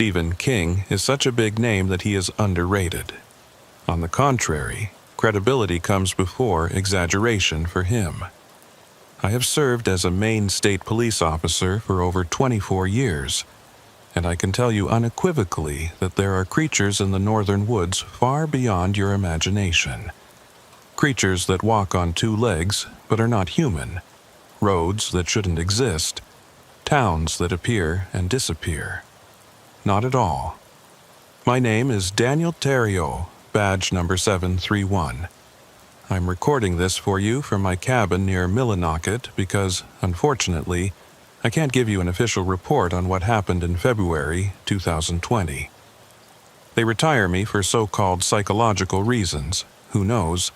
Stephen King is such a big name that he is underrated. On the contrary, credibility comes before exaggeration for him. I have served as a Maine State Police officer for over 24 years, and I can tell you unequivocally that there are creatures in the northern woods far beyond your imagination. Creatures that walk on two legs but are not human, roads that shouldn't exist, towns that appear and disappear. Not at all. My name is Daniel Theriot, badge number 731. I'm recording this for you from my cabin near Millinocket because, unfortunately, I can't give you an official report on what happened in February 2020. They retire me for so-called psychological reasons. Who knows?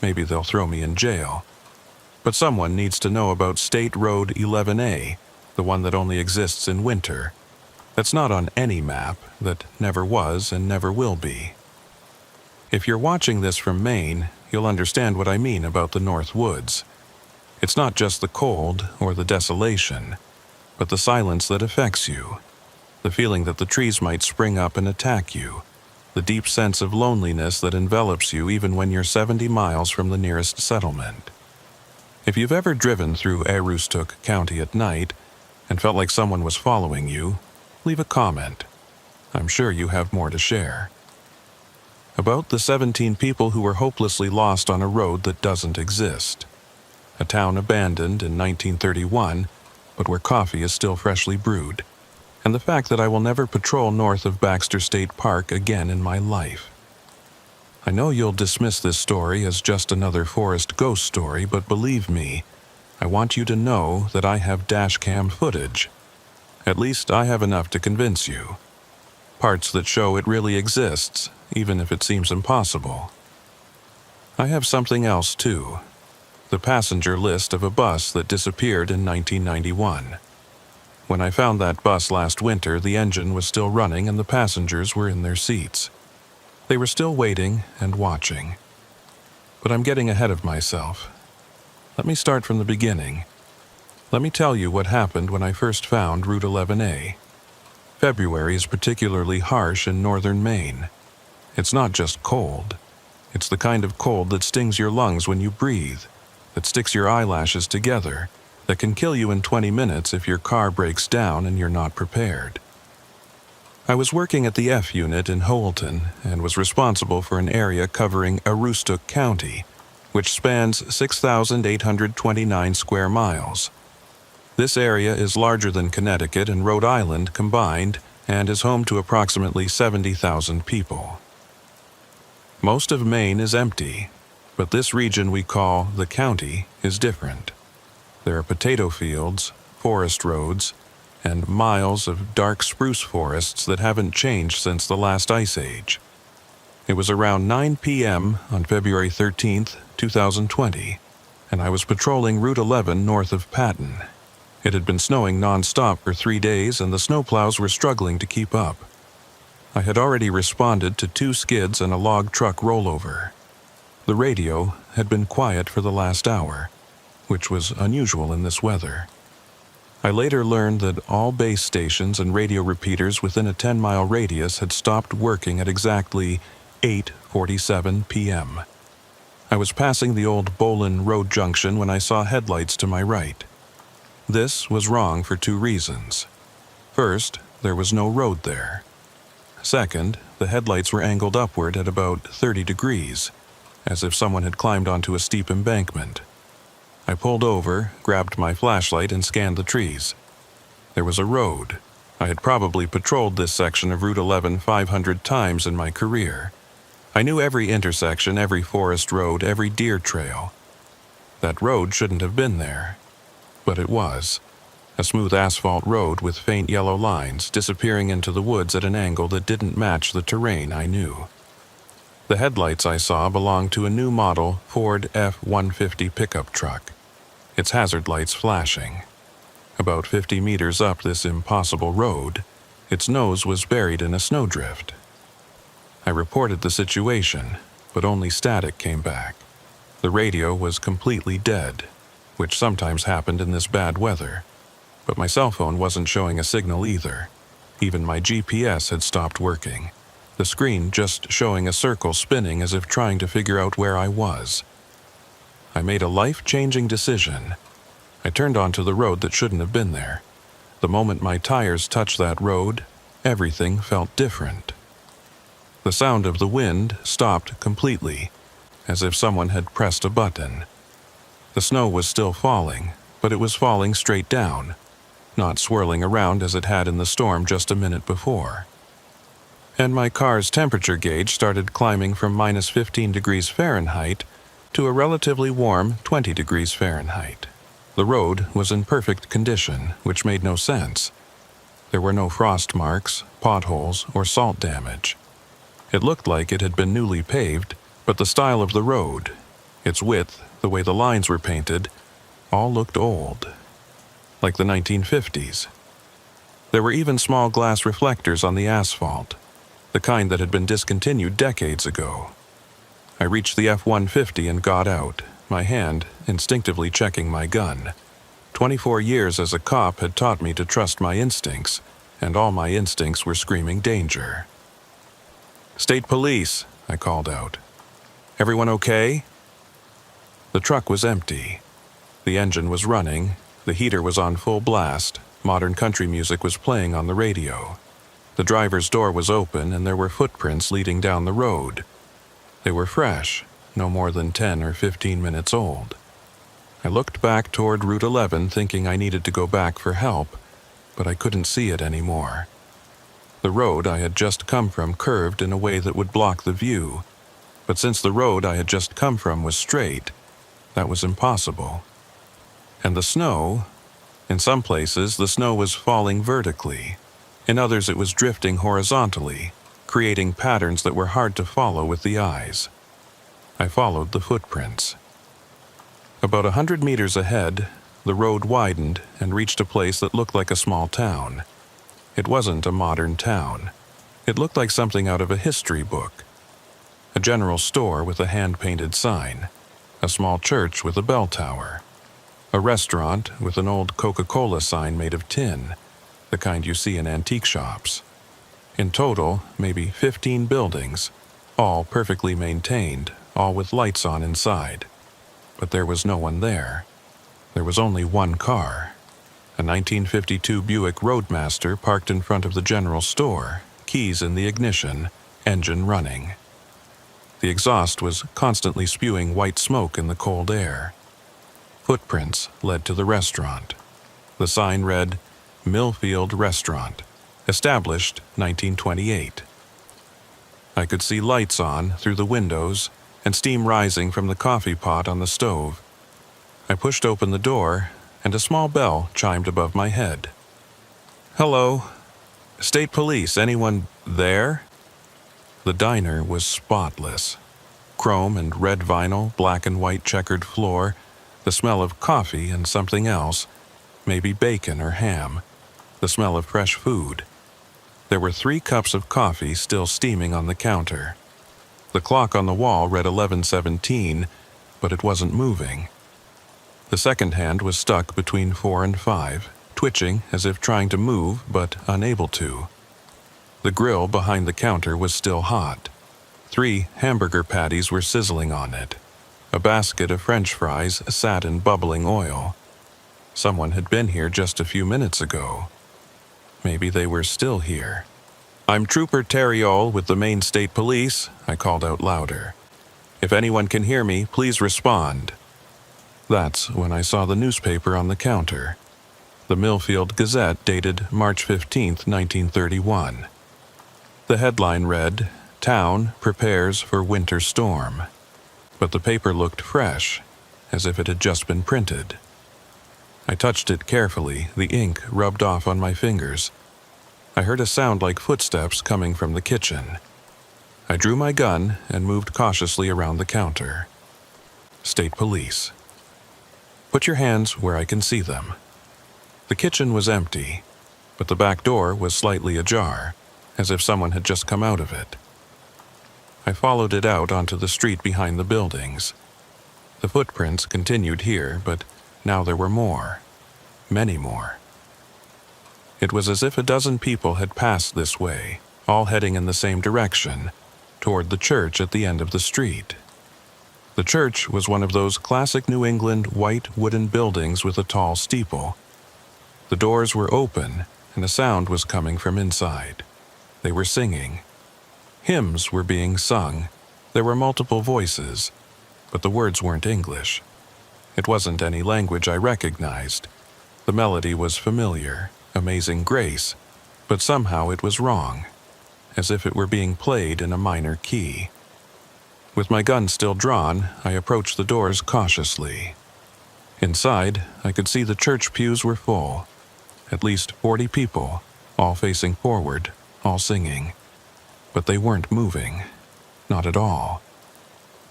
Maybe they'll throw me in jail. But someone needs to know about State Road 11A, the one that only exists in winter. That's not on any map, that never was and never will be. If you're watching this from Maine, you'll understand what I mean about the North Woods. It's not just the cold or the desolation, but the silence that affects you, the feeling that the trees might spring up and attack you, the deep sense of loneliness that envelops you even when you're 70 miles from the nearest settlement. If you've ever driven through Aroostook County at night and felt like someone was following you, leave a comment. I'm sure you have more to share. About the 17 people who were hopelessly lost on a road that doesn't exist. A town abandoned in 1931, but where coffee is still freshly brewed. And the fact that I will never patrol north of Baxter State Park again in my life. I know you'll dismiss this story as just another forest ghost story, but believe me, I want you to know that I have dashcam footage. At least I have enough to convince you. Parts that show it really exists, even if it seems impossible. I have something else too. The passenger list of a bus that disappeared in 1991. When I found that bus last winter, the engine was still running and the passengers were in their seats. They were still waiting and watching. But I'm getting ahead of myself. Let me start from the beginning. Let me tell you what happened when I first found Route 11A. February is particularly harsh in northern Maine. It's not just cold. It's the kind of cold that stings your lungs when you breathe, that sticks your eyelashes together, that can kill you in 20 minutes if your car breaks down and you're not prepared. I was working at the F Unit in Houlton and was responsible for an area covering Aroostook County, which spans 6,829 square miles. This area is larger than Connecticut and Rhode Island combined and is home to approximately 70,000 people. Most of Maine is empty, but this region we call the county is different. There are potato fields, forest roads, and miles of dark spruce forests that haven't changed since the last ice age. It was around 9 p.m. on February 13th, 2020, and I was patrolling Route 11 north of Patton. It had been snowing non-stop for 3 days and the snowplows were struggling to keep up. I had already responded to 2 skids and a log truck rollover. The radio had been quiet for the last hour, which was unusual in this weather. I later learned that all base stations and radio repeaters within a 10-mile radius had stopped working at exactly 8:47 p.m. I was passing the old Bolin Road junction when I saw headlights to my right. This was wrong for 2 reasons. First, there was no road there. Second, the headlights were angled upward at about 30 degrees, as if someone had climbed onto a steep embankment. I pulled over, grabbed my flashlight, and scanned the trees. There was a road. I had probably patrolled this section of Route 11 500 times in my career. I knew every intersection, every forest road, every deer trail. That road shouldn't have been there. But it was. A smooth asphalt road with faint yellow lines disappearing into the woods at an angle that didn't match the terrain I knew. The headlights I saw belonged to a new model Ford F-150 pickup truck, its hazard lights flashing. About 50 meters up this impossible road, its nose was buried in a snowdrift. I reported the situation, but only static came back. The radio was completely dead, which sometimes happened in this bad weather, but my cell phone wasn't showing a signal either. Even my GPS had stopped working, the screen just showing a circle spinning as if trying to figure out where I was. I made a life-changing decision. I turned onto the road that shouldn't have been there. The moment my tires touched that road, everything felt different. The sound of the wind stopped completely, as if someone had pressed a button. The snow was still falling, but it was falling straight down, not swirling around as it had in the storm just a minute before. And my car's temperature gauge started climbing from minus 15 degrees Fahrenheit to a relatively warm 20 degrees Fahrenheit. The road was in perfect condition, which made no sense. There were no frost marks, potholes, or salt damage. It looked like it had been newly paved, but the style of the road, its width, the way the lines were painted, all looked old, like the 1950s. There were even small glass reflectors on the asphalt, the kind that had been discontinued decades ago. I reached the F-150 and got out, my hand instinctively checking my gun. 24 years as a cop had taught me to trust my instincts, and all my instincts were screaming danger. "State Police," I called out. "Everyone okay?" The truck was empty. The engine was running, the heater was on full blast, modern country music was playing on the radio. The driver's door was open and there were footprints leading down the road. They were fresh, no more than 10 or 15 minutes old. I looked back toward Route 11 thinking I needed to go back for help, but I couldn't see it anymore. The road I had just come from curved in a way that would block the view, but since the road I had just come from was straight, that was impossible. And the snow, in some places the snow was falling vertically, in others it was drifting horizontally, creating patterns that were hard to follow with the eyes. I followed the footprints. About 100 meters ahead, the road widened and reached a place that looked like a small town. It wasn't a modern town. It looked like something out of a history book. A general store with a hand-painted sign, a small church with a bell tower, a restaurant with an old Coca-Cola sign made of tin, the kind you see in antique shops. In total, maybe 15 buildings, all perfectly maintained, all with lights on inside. But there was no one there. There was only one car, a 1952 Buick Roadmaster parked in front of the general store, keys in the ignition, engine running. The exhaust was constantly spewing white smoke in the cold air. Footprints led to the restaurant. The sign read, "Millfield Restaurant, established 1928. I could see lights on through the windows and steam rising from the coffee pot on the stove. I pushed open the door, and a small bell chimed above my head. "Hello. State Police, anyone there?" The diner was spotless. Chrome and red vinyl, black and white checkered floor, the smell of coffee and something else, maybe bacon or ham, the smell of fresh food. There were 3 cups of coffee still steaming on the counter. The clock on the wall read 11:17, but it wasn't moving. The second hand was stuck between 4 and 5, twitching as if trying to move but unable to. The grill behind the counter was still hot. 3 hamburger patties were sizzling on it. A basket of French fries sat in bubbling oil. Someone had been here just a few minutes ago. Maybe they were still here. "I'm Trooper Terriol with the Maine State Police," I called out louder. "If anyone can hear me, please respond." That's when I saw the newspaper on the counter. The Millfield Gazette dated March 15, 1931. The headline read, "Town prepares for winter storm." But the paper looked fresh, as if it had just been printed. I touched it carefully, the ink rubbed off on my fingers. I heard a sound like footsteps coming from the kitchen. I drew my gun and moved cautiously around the counter. State Police. "Put your hands where I can see them." The kitchen was empty, but the back door was slightly ajar, as if someone had just come out of it. I followed it out onto the street behind the buildings. The footprints continued here, but now there were more. Many more. It was as if a dozen people had passed this way, all heading in the same direction, toward the church at the end of the street. The church was one of those classic New England white wooden buildings with a tall steeple. The doors were open, and a sound was coming from inside. They were singing. Hymns were being sung. There were multiple voices, but the words weren't English. It wasn't any language I recognized. The melody was familiar, Amazing Grace, but somehow it was wrong, as if it were being played in a minor key. With my gun still drawn, I approached the doors cautiously. Inside, I could see the church pews were full. At least 40 people, all facing forward, all singing. But they weren't moving. Not at all.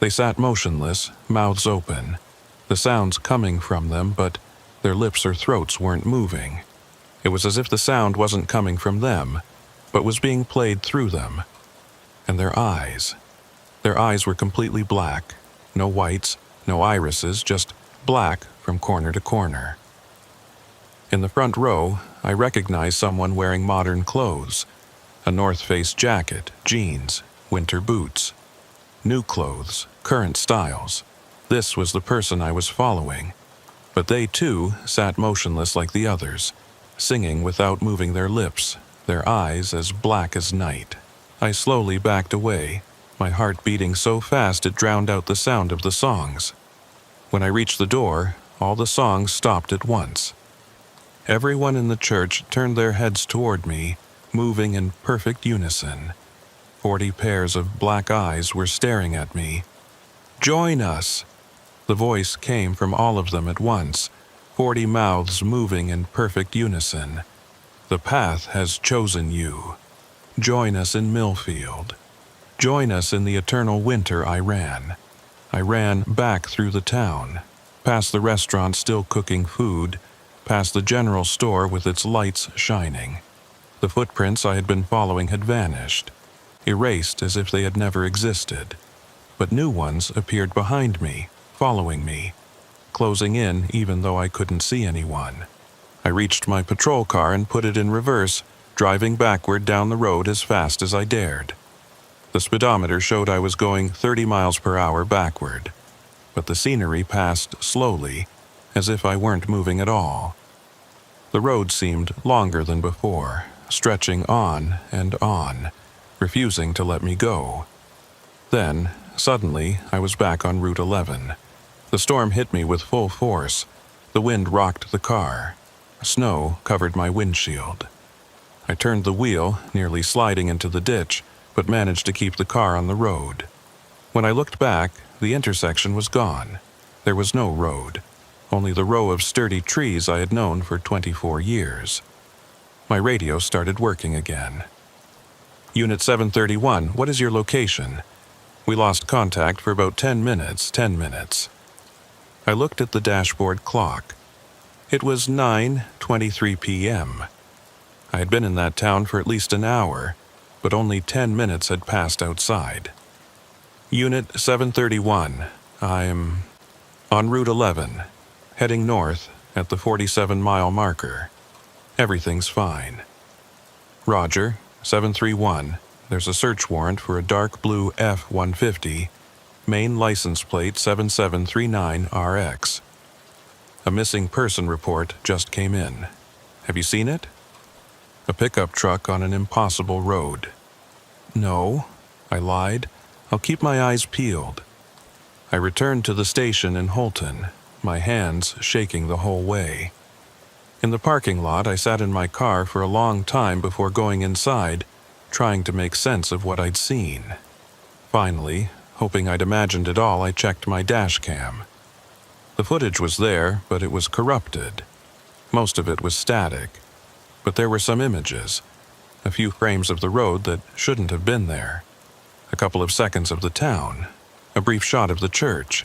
They sat motionless, mouths open, the sounds coming from them, but their lips or throats weren't moving. It was as if the sound wasn't coming from them, but was being played through them. And their eyes were completely black. No whites, no irises, just black from corner to corner. In the front row, I recognized someone wearing modern clothes. A North Face jacket, jeans, winter boots. New clothes, current styles. This was the person I was following. But they, too, sat motionless like the others, singing without moving their lips, their eyes as black as night. I slowly backed away, my heart beating so fast it drowned out the sound of the songs. When I reached the door, all the songs stopped at once. Everyone in the church turned their heads toward me, moving in perfect unison. 40 pairs of black eyes were staring at me. "Join us!" The voice came from all of them at once, 40 mouths moving in perfect unison. "The path has chosen you. Join us in Millfield. Join us in the eternal winter I ran. I ran back through the town, past the restaurant still cooking food, past the general store with its lights shining. The footprints I had been following had vanished, erased as if they had never existed. But new ones appeared behind me, following me, closing in even though I couldn't see anyone. I reached my patrol car and put it in reverse, driving backward down the road as fast as I dared. The speedometer showed I was going 30 miles per hour backward, but the scenery passed slowly, as if I weren't moving at all. The road seemed longer than before, stretching on and on, refusing to let me go. Then, suddenly, I was back on Route 11. The storm hit me with full force. The wind rocked the car. Snow covered my windshield. I turned the wheel, nearly sliding into the ditch, but managed to keep the car on the road. When I looked back, the intersection was gone. There was no road, only the row of sturdy trees I had known for 24 years. My radio started working again. "Unit 731, what is your location? We lost contact for about 10 minutes. I looked at the dashboard clock. It was 9:23 p.m. I had been in that town for at least an hour, but only 10 minutes had passed outside. "Unit 731, I'm on Route 11, heading north at the 47-mile marker. Everything's fine." "Roger, 731, there's a search warrant for a dark blue F-150, Maine license plate 7739RX. A missing person report just came in. Have you seen it?" "A pickup truck on an impossible road." "No," I lied. "I'll keep my eyes peeled." I returned to the station in Holton, my hands shaking the whole way. In the parking lot, I sat in my car for a long time before going inside, trying to make sense of what I'd seen. Finally, hoping I'd imagined it all, I checked my dash cam. The footage was there, but it was corrupted. Most of it was static, but there were some images, a few frames of the road that shouldn't have been there, a couple of seconds of the town, a brief shot of the church.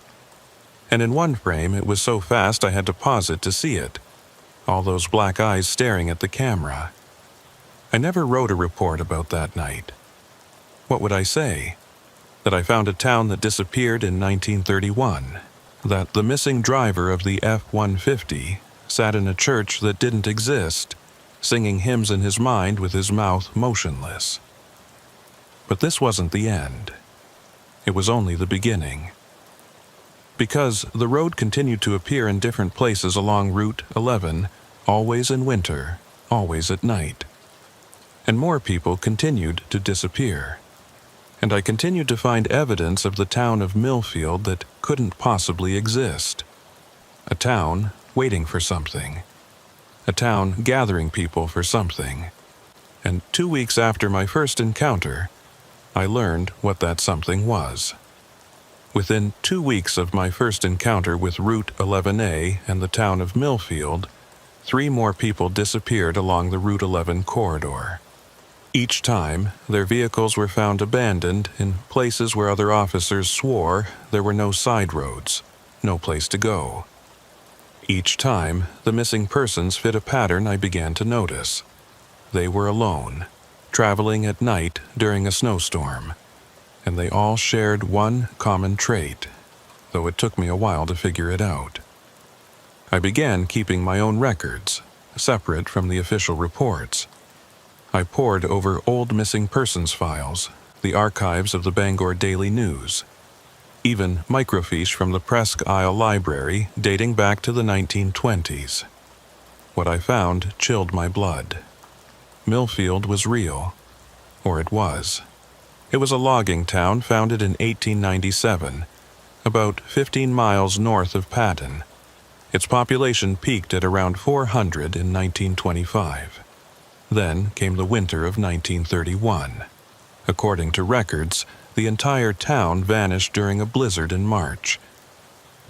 And in one frame it was so fast I had to pause it to see it, all those black eyes staring at the camera. I never wrote a report about that night. What would I say? That I found a town that disappeared in 1931, that the missing driver of the F-150 sat in a church that didn't exist, singing hymns in his mind with his mouth motionless. But this wasn't the end. It was only the beginning. Because the road continued to appear in different places along Route 11, always in winter, always at night. And more people continued to disappear. And I continued to find evidence of the town of Millfield that couldn't possibly exist. A town waiting for something. A town gathering people for something. And 2 weeks after my first encounter, I learned what that something was. Within 2 weeks of my first encounter with Route 11A and the town of Millfield, 3 more people disappeared along the Route 11 corridor. Each time, their vehicles were found abandoned in places where other officers swore there were no side roads, no place to go. Each time, the missing persons fit a pattern I began to notice. They were alone, traveling at night during a snowstorm, and they all shared one common trait, though it took me a while to figure it out. I began keeping my own records, separate from the official reports. I pored over old missing persons files, the archives of the Bangor Daily News, even microfiche from the Presque Isle Library dating back to the 1920s. What I found chilled my blood. Millfield was real, or it was. It was a logging town founded in 1897, about 15 miles north of Patton. Its population peaked at around 400 in 1925. Then came the winter of 1931. According to records, the entire town vanished during a blizzard in March.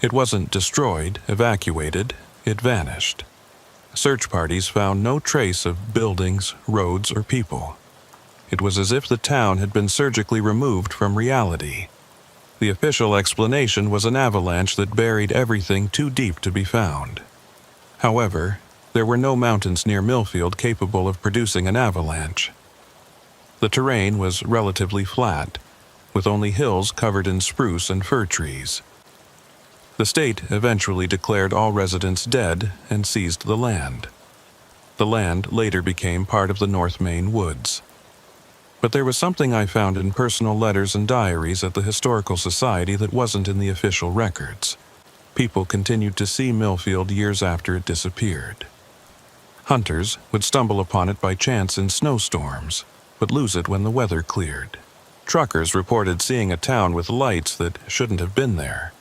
It wasn't destroyed, evacuated, it vanished. Search parties found no trace of buildings, roads, or people. It was as if the town had been surgically removed from reality. The official explanation was an avalanche that buried everything too deep to be found. However, there were no mountains near Millfield capable of producing an avalanche. The terrain was relatively flat, with only hills covered in spruce and fir trees. The state eventually declared all residents dead and seized the land. The land later became part of the North Maine woods. But there was something I found in personal letters and diaries at the Historical Society that wasn't in the official records. People continued to see Millfield years after it disappeared. Hunters would stumble upon it by chance in snowstorms, but lose it when the weather cleared. Truckers reported seeing a town with lights that shouldn't have been there.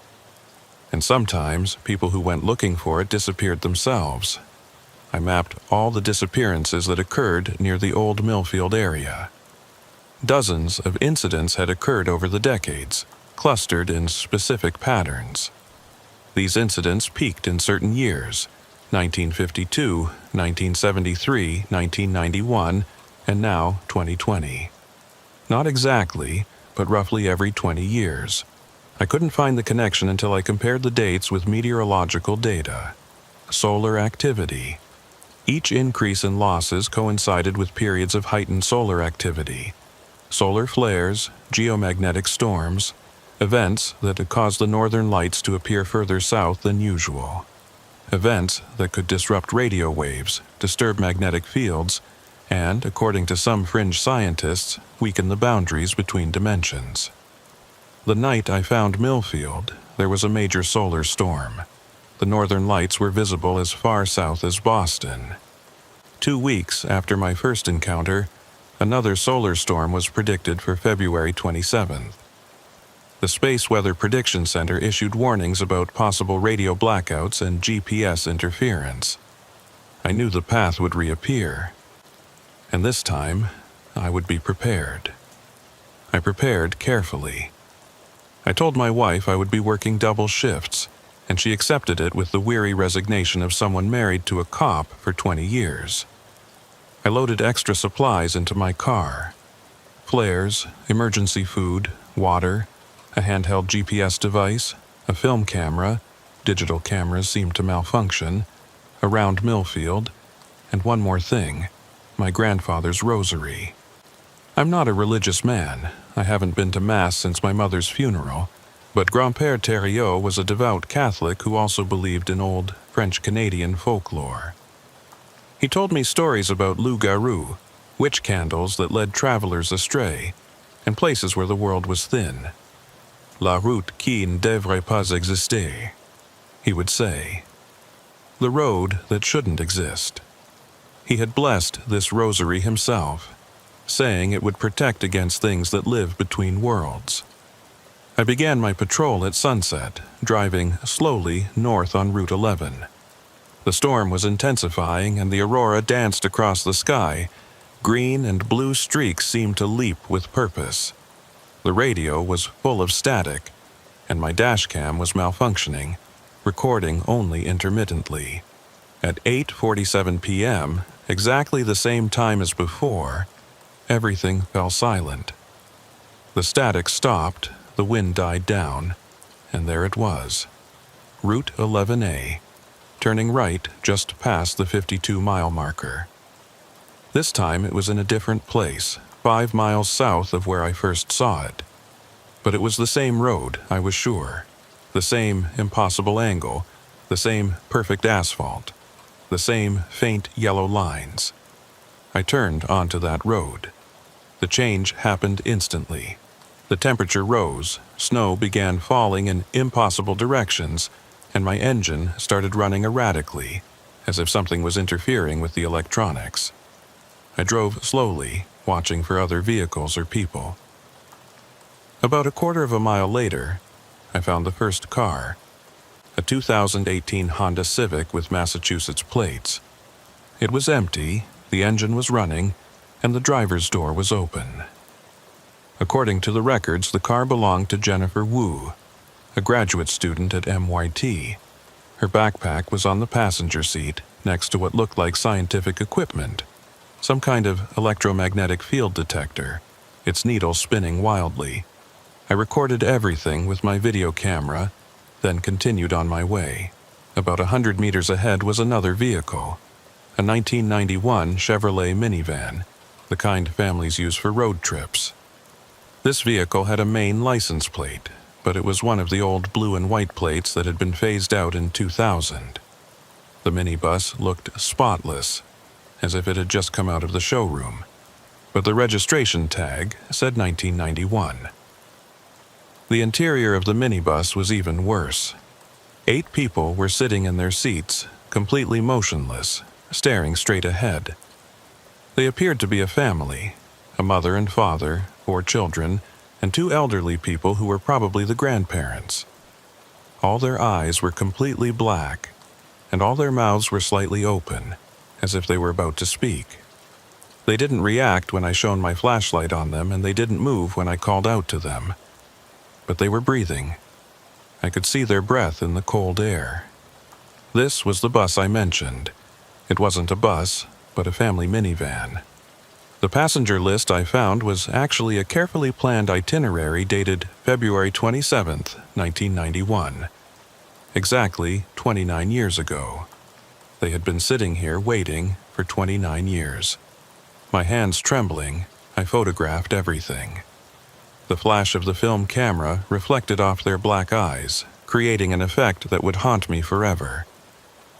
And sometimes, people who went looking for it disappeared themselves. I mapped all the disappearances that occurred near the old Millfield area. Dozens of incidents had occurred over the decades, clustered in specific patterns. These incidents peaked in certain years, 1952, 1973, 1991, and now 2020. Not exactly, but roughly every 20 years. I couldn't find the connection until I compared the dates with meteorological data. Solar activity. Each increase in losses coincided with periods of heightened solar activity. Solar flares, geomagnetic storms, events that had caused the northern lights to appear further south than usual. Events that could disrupt radio waves, disturb magnetic fields, and, according to some fringe scientists, weaken the boundaries between dimensions. The night I found Millfield, there was a major solar storm. The northern lights were visible as far south as Boston. 2 weeks after my first encounter, another solar storm was predicted for February 27th. The Space Weather Prediction Center issued warnings about possible radio blackouts and GPS interference. I knew the path would reappear, and this time I would be prepared. I prepared carefully. I told my wife I would be working double shifts, and she accepted it with the weary resignation of someone married to a cop for 20 years. I loaded extra supplies into my car. Flares, emergency food, water, a handheld GPS device, a film camera, digital cameras seemed to malfunction, around Millfield, and one more thing, my grandfather's rosary. I'm not a religious man. I haven't been to Mass since my mother's funeral, but Grand-Père Thériault was a devout Catholic who also believed in old French-Canadian folklore. He told me stories about loups-garous, witch candles that led travelers astray, and places where the world was thin. La route qui ne devrait pas exister, he would say. The road that shouldn't exist. He had blessed this rosary himself, saying it would protect against things that live between worlds. I began my patrol at sunset, driving slowly north on Route 11. The storm was intensifying and the aurora danced across the sky. Green and blue streaks seemed to leap with purpose. The radio was full of static, and my dashcam was malfunctioning, recording only intermittently. At 8:47 p.m., exactly the same time as before, everything fell silent. The static stopped, the wind died down, and there it was. Route 11A, turning right just past the 52-mile marker. This time it was in a different place, 5 miles south of where I first saw it. But it was the same road, I was sure. The same impossible angle, the same perfect asphalt, the same faint yellow lines. I turned onto that road. The change happened instantly. The temperature rose, snow began falling in impossible directions, and my engine started running erratically, as if something was interfering with the electronics. I drove slowly, watching for other vehicles or people. About a quarter of a mile later, I found the first car, a 2018 Honda Civic with Massachusetts plates. It was empty, the engine was running, and the driver's door was open. According to the records, the car belonged to Jennifer Wu, a graduate student at MIT. Her backpack was on the passenger seat, next to what looked like scientific equipment, some kind of electromagnetic field detector, its needle spinning wildly. I recorded everything with my video camera, then continued on my way. About 100 meters ahead was another vehicle, a 1991 Chevrolet minivan, the kind families use for road trips. This vehicle had a Maine license plate, but it was one of the old blue and white plates that had been phased out in 2000. The minibus looked spotless, as if it had just come out of the showroom, but the registration tag said 1991. The interior of the minibus was even worse. 8 people were sitting in their seats, completely motionless, staring straight ahead. They appeared to be a family, a mother and father, 4 children, and 2 elderly people who were probably the grandparents. All their eyes were completely black, and all their mouths were slightly open, as if they were about to speak. They didn't react when I shone my flashlight on them, and they didn't move when I called out to them. But they were breathing. I could see their breath in the cold air. This was the bus I mentioned. It wasn't a bus, but a family minivan. The passenger list I found was actually a carefully planned itinerary dated February 27, 1991. Exactly 29 years ago. They had been sitting here waiting for 29 years. My hands trembling, I photographed everything. The flash of the film camera reflected off their black eyes, creating an effect that would haunt me forever.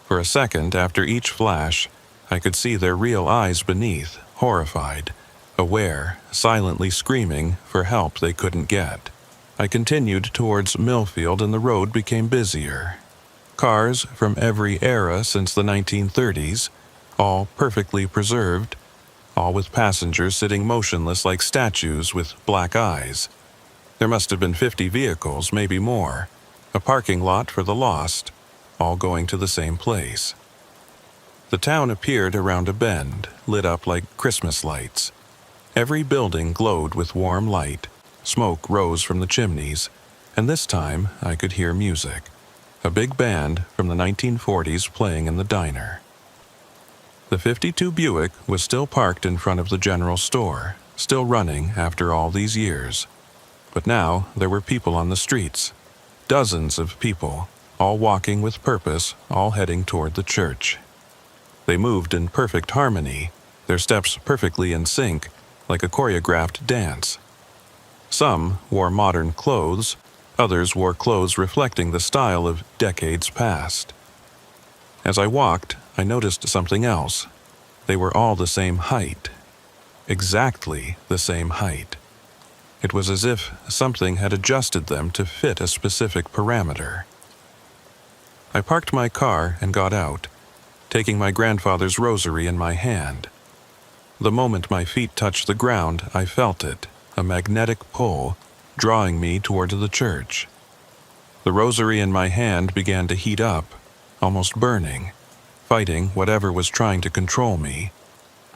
For a second after each flash, I could see their real eyes beneath, horrified, aware, silently screaming for help they couldn't get. I continued towards Millfield and the road became busier. Cars from every era since the 1930s, all perfectly preserved, all with passengers sitting motionless like statues with black eyes. There must have been 50 vehicles, maybe more, a parking lot for the lost, all going to the same place. The town appeared around a bend, lit up like Christmas lights. Every building glowed with warm light, smoke rose from the chimneys, and this time I could hear music, a big band from the 1940s playing in the diner. The 52 Buick was still parked in front of the general store, still running after all these years. But now there were people on the streets, dozens of people, all walking with purpose, all heading toward the church. They moved in perfect harmony, their steps perfectly in sync, like a choreographed dance. Some wore modern clothes, others wore clothes reflecting the style of decades past. As I walked, I noticed something else, They were all the same height. Exactly the same height. It was as if something had adjusted them to fit a specific parameter. I parked my car and got out, taking my grandfather's rosary in my hand. The moment my feet touched the ground, I felt it, a magnetic pull, drawing me toward the church. The rosary in my hand began to heat up, almost burning, fighting whatever was trying to control me.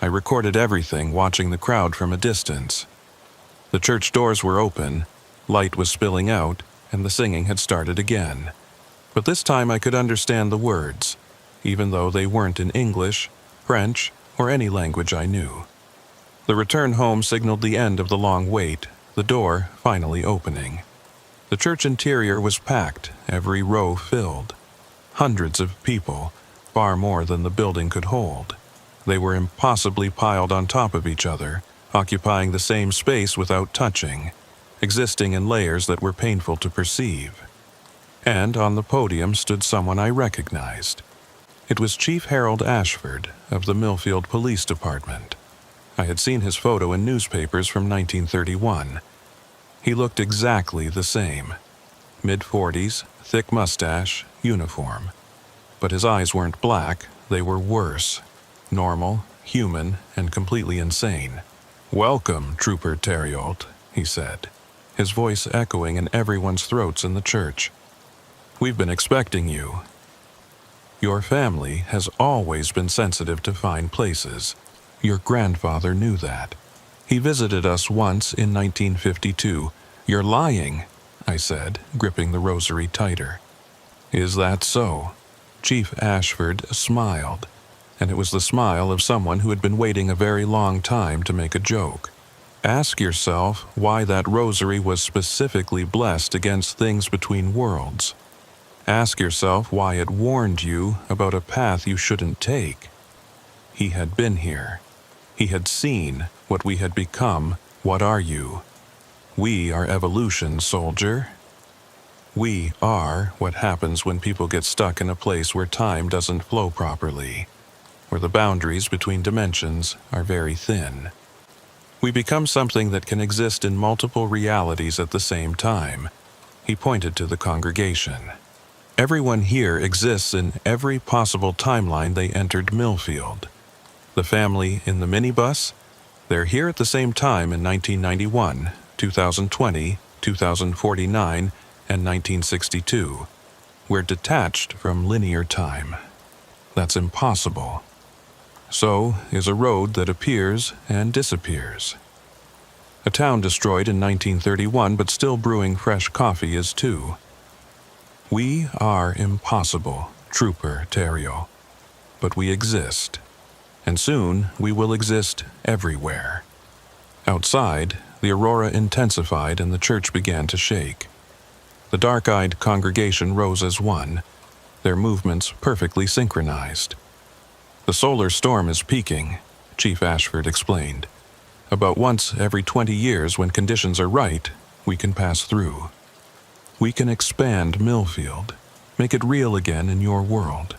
I recorded everything, watching the crowd from a distance. The church doors were open, light was spilling out, and the singing had started again. But this time I could understand the words, even though they weren't in English, French, or any language I knew. The return home signaled the end of the long wait, the door finally opening. The church interior was packed, every row filled. Hundreds of people, far more than the building could hold. They were impossibly piled on top of each other, occupying the same space without touching, existing in layers that were painful to perceive. And on the podium stood someone I recognized. It was Chief Harold Ashford of the Millfield Police Department. I had seen his photo in newspapers from 1931. He looked exactly the same. Mid-40s, thick mustache, uniform. But his eyes weren't black, they were worse. Normal, human, and completely insane. "Welcome, Trooper Theriault," he said, his voice echoing in everyone's throats in the church. "We've been expecting you. Your family has always been sensitive to fine places. Your grandfather knew that. He visited us once in 1952. You're lying," I said, gripping the rosary tighter. "Is that so?" Chief Ashford smiled, and it was the smile of someone who had been waiting a very long time to make a joke. "Ask yourself why that rosary was specifically blessed against things between worlds. Ask yourself why it warned you about a path you shouldn't take. He had been here. He had seen what we had become. What are you? We are evolution, soldier. We are what happens when people get stuck in a place where time doesn't flow properly, where the boundaries between dimensions are very thin. We become something that can exist in multiple realities at the same time." He pointed to the congregation. "Everyone here exists in every possible timeline they entered Millfield. The family in the minibus, they're here at the same time in 1991, 2020, 2049, and 1962. We're detached from linear time. That's impossible. So is a road that appears and disappears. A town destroyed in 1931 but still brewing fresh coffee is too. We are impossible, Trooper Theriault, but we exist, and soon we will exist everywhere." Outside, the aurora intensified and the church began to shake. The dark-eyed congregation rose as one, their movements perfectly synchronized. "The solar storm is peaking," Chief Ashford explained. "About once every 20 years, when conditions are right, we can pass through. We can expand Millfield, make it real again in your world.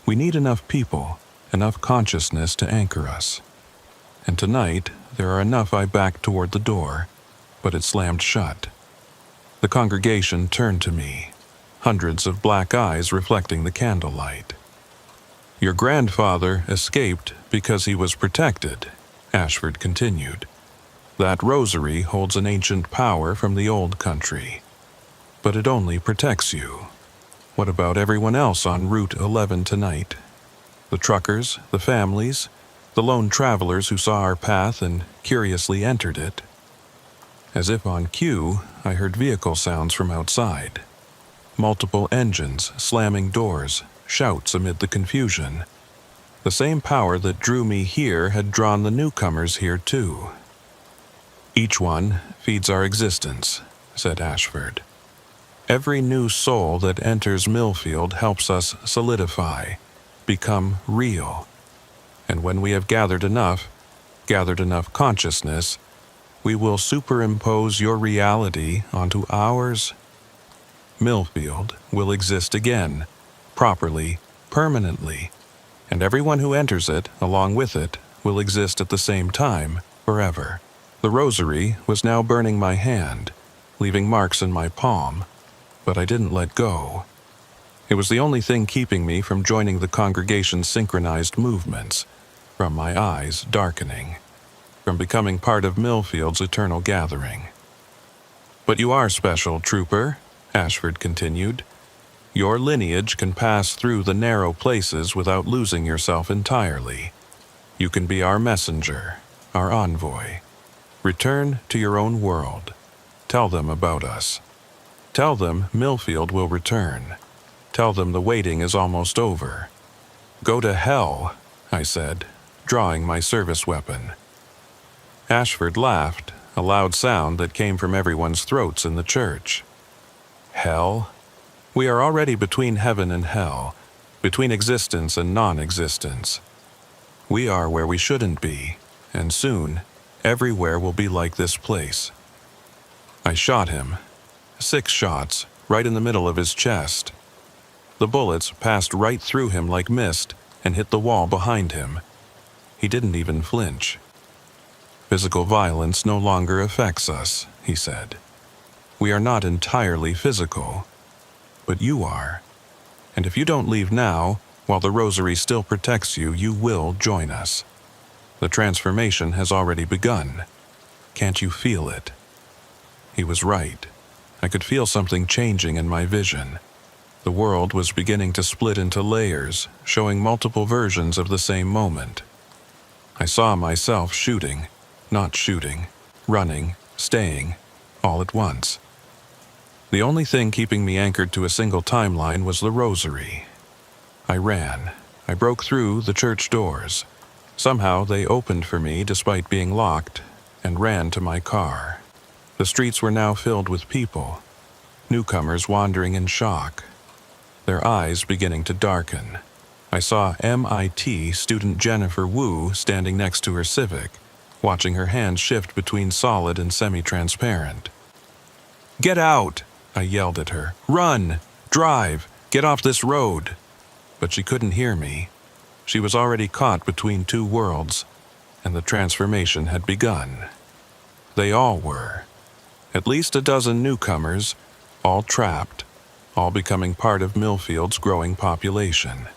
We need enough people, enough consciousness to anchor us. And tonight, there are enough." I backed toward the door, but it slammed shut. The congregation turned to me, hundreds of black eyes reflecting the candlelight. "Your grandfather escaped because he was protected," Ashford continued. "That rosary holds an ancient power from the old country. But it only protects you. What about everyone else on Route 11 tonight? The truckers, the families, the lone travelers who saw our path and curiously entered it?" As if on cue, I heard vehicle sounds from outside. Multiple engines, slamming doors, shouts amid the confusion. The same power that drew me here had drawn the newcomers here too. "Each one feeds our existence," said Ashford. "Every new soul that enters Millfield helps us solidify, become real. And when we have gathered enough consciousness, we will superimpose your reality onto ours. Millfield will exist again, properly, permanently. and everyone who enters it, along with it, will exist at the same time, forever. The rosary was now burning my hand, leaving marks in my palm, but I didn't let go. It was the only thing keeping me from joining the congregation's synchronized movements, from my eyes darkening, from becoming part of Millfield's eternal gathering. "But you are special, Trooper," Ashford continued. "Your lineage can pass through the narrow places without losing yourself entirely. You can be our messenger, our envoy. Return to your own world. Tell them about us. Tell them Millfield will return. Tell them the waiting is almost over. Go to hell," I said, drawing my service weapon. Ashford laughed, a loud sound that came from everyone's throats in the church. "Hell? We are already between heaven and hell, between existence and non-existence. We are where we shouldn't be, and soon, everywhere will be like this place." I shot him. 6 shots, right in the middle of his chest. The bullets passed right through him like mist and hit the wall behind him. He didn't even flinch. "Physical violence no longer affects us," he said. "We are not entirely physical, but you are. And if you don't leave now, while the rosary still protects you, you will join us. The transformation has already begun. Can't you feel it?" He was right. I could feel something changing in my vision. The world was beginning to split into layers, showing multiple versions of the same moment. I saw myself shooting, not shooting, running, staying, all at once. The only thing keeping me anchored to a single timeline was the rosary. I ran. I broke through the church doors. Somehow they opened for me despite being locked, and ran to my car. The streets were now filled with people, newcomers wandering in shock, their eyes beginning to darken. I saw MIT student Jennifer Wu standing next to her Civic, watching her hands shift between solid and semi-transparent. "Get out!" I yelled at her. "Run! Drive! Get off this road!" But she couldn't hear me. She was already caught between two worlds, and the transformation had begun. They all were. At least a dozen newcomers, all trapped, all becoming part of Millfield's growing population.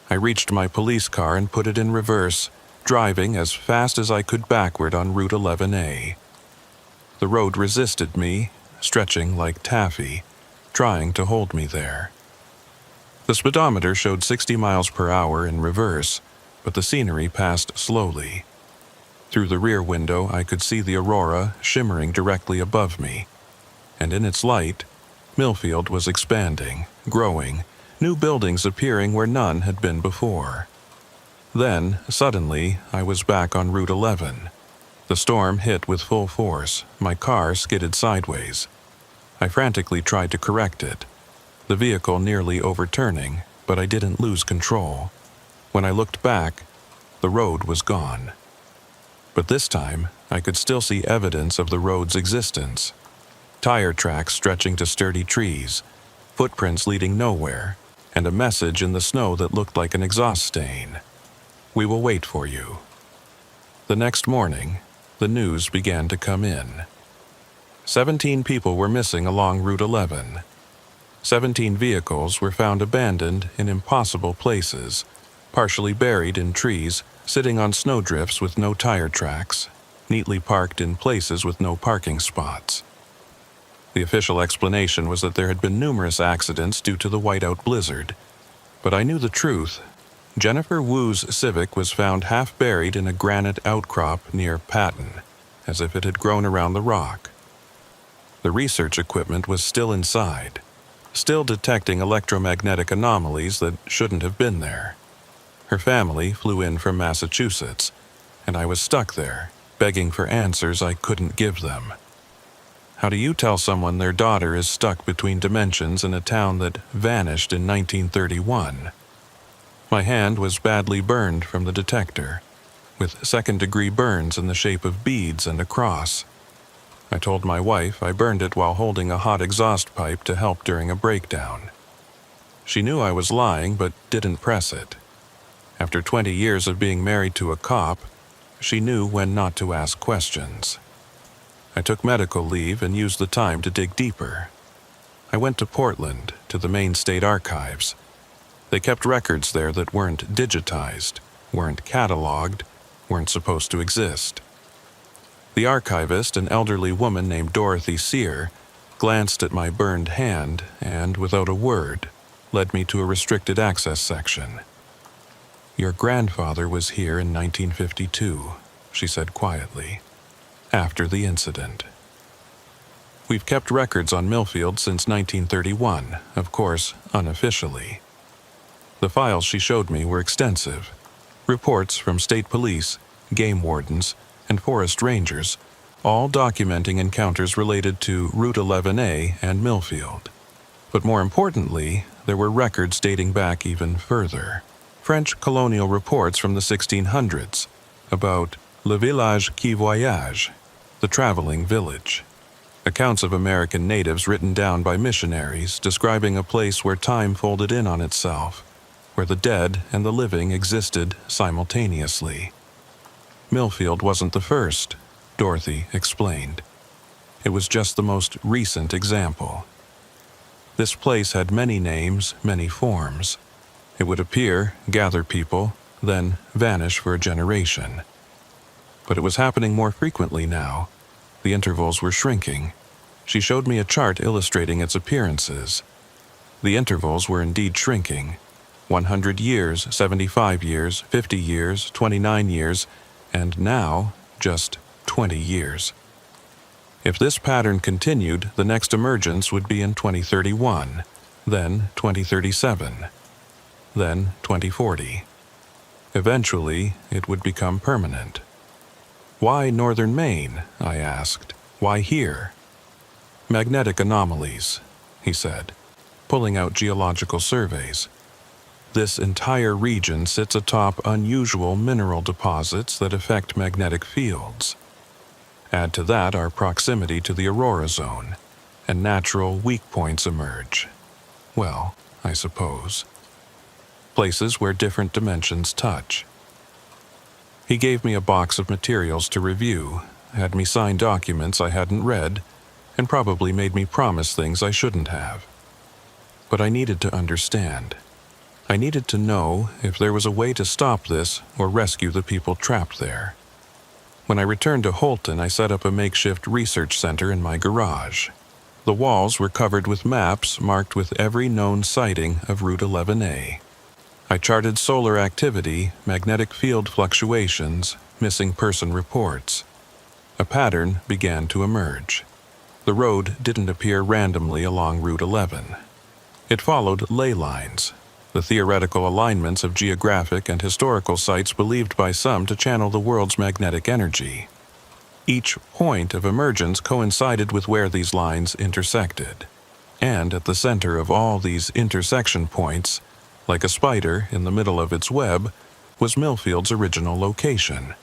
I reached my police car and put it in reverse, driving as fast as I could backward on Route 11A. The road resisted me, stretching like taffy, trying to hold me there. The speedometer showed 60 miles per hour in reverse, but the scenery passed slowly. Through the rear window, I could see the aurora shimmering directly above me, and in its light, Millfield was expanding, growing, new buildings appearing where none had been before. Then, suddenly, I was back on Route 11. The storm hit with full force. My car skidded sideways. I frantically tried to correct it, the vehicle nearly overturning, but I didn't lose control. When I looked back, the road was gone. But this time, I could still see evidence of the road's existence. Tire tracks stretching to sturdy trees, footprints leading nowhere, and a message in the snow that looked like an exhaust stain. "We will wait for you." The next morning, the news began to come in. 17 people were missing along Route 11. 17 vehicles were found abandoned in impossible places, partially buried in trees, sitting on snowdrifts with no tire tracks, neatly parked in places with no parking spots. The official explanation was that there had been numerous accidents due to the whiteout blizzard, but I knew the truth. Jennifer Wu's Civic was found half buried in a granite outcrop near Patton, as if it had grown around the rock. The research equipment was still inside, still detecting electromagnetic anomalies that shouldn't have been there. Her family flew in from Massachusetts, and I was stuck there, begging for answers I couldn't give them. How do you tell someone their daughter is stuck between dimensions in a town that vanished in 1931? My hand was badly burned from the detector, with second-degree burns in the shape of beads and a cross. I told my wife I burned it while holding a hot exhaust pipe to help during a breakdown. She knew I was lying, but didn't press it. After 20 years of being married to a cop, she knew when not to ask questions. I took medical leave and used the time to dig deeper. I went to Portland, to the Maine State Archives. They kept records there that weren't digitized, weren't cataloged, weren't supposed to exist. The archivist, an elderly woman named Dorothy Sear, glanced at my burned hand and, without a word, led me to a restricted access section. "Your grandfather was here in 1952, she said quietly, after the incident. We've kept records on Millfield since 1931, of course, unofficially. The files she showed me were extensive. Reports from state police, game wardens, and forest rangers, all documenting encounters related to Route 11A and Millfield. But more importantly, there were records dating back even further. French colonial reports from the 1600s about le village qui voyage, the traveling village. Accounts of American natives written down by missionaries describing a place where time folded in on itself, where the dead and the living existed simultaneously. Millfield wasn't the first, Dorothy explained. It was just the most recent example. This place had many names, many forms. It would appear, gather people, then vanish for a generation. But it was happening more frequently now. The intervals were shrinking. She showed me a chart illustrating its appearances. The intervals were indeed shrinking. 100 years, 75 years, 50 years, 29 years, and now just 20 years. If this pattern continued, the next emergence would be in 2031, then 2037, then 2040. Eventually, it would become permanent. "Why northern Maine?" I asked. "Why here?" "Magnetic anomalies," he said, pulling out geological surveys. "This entire region sits atop unusual mineral deposits that affect magnetic fields. Add to that our proximity to the aurora zone, and natural weak points emerge. Well, I suppose. Places where different dimensions touch." He gave me a box of materials to review, had me sign documents I hadn't read, and probably made me promise things I shouldn't have. But I needed to understand. I needed to know if there was a way to stop this or rescue the people trapped there. When I returned to Holton, I set up a makeshift research center in my garage. The walls were covered with maps marked with every known sighting of Route 11A. I charted solar activity, magnetic field fluctuations, missing person reports. A pattern began to emerge. The road didn't appear randomly along Route 11. It followed ley lines, the theoretical alignments of geographic and historical sites believed by some to channel the world's magnetic energy. Each point of emergence coincided with where these lines intersected. And at the center of all these intersection points, like a spider in the middle of its web, was Millfield's original location.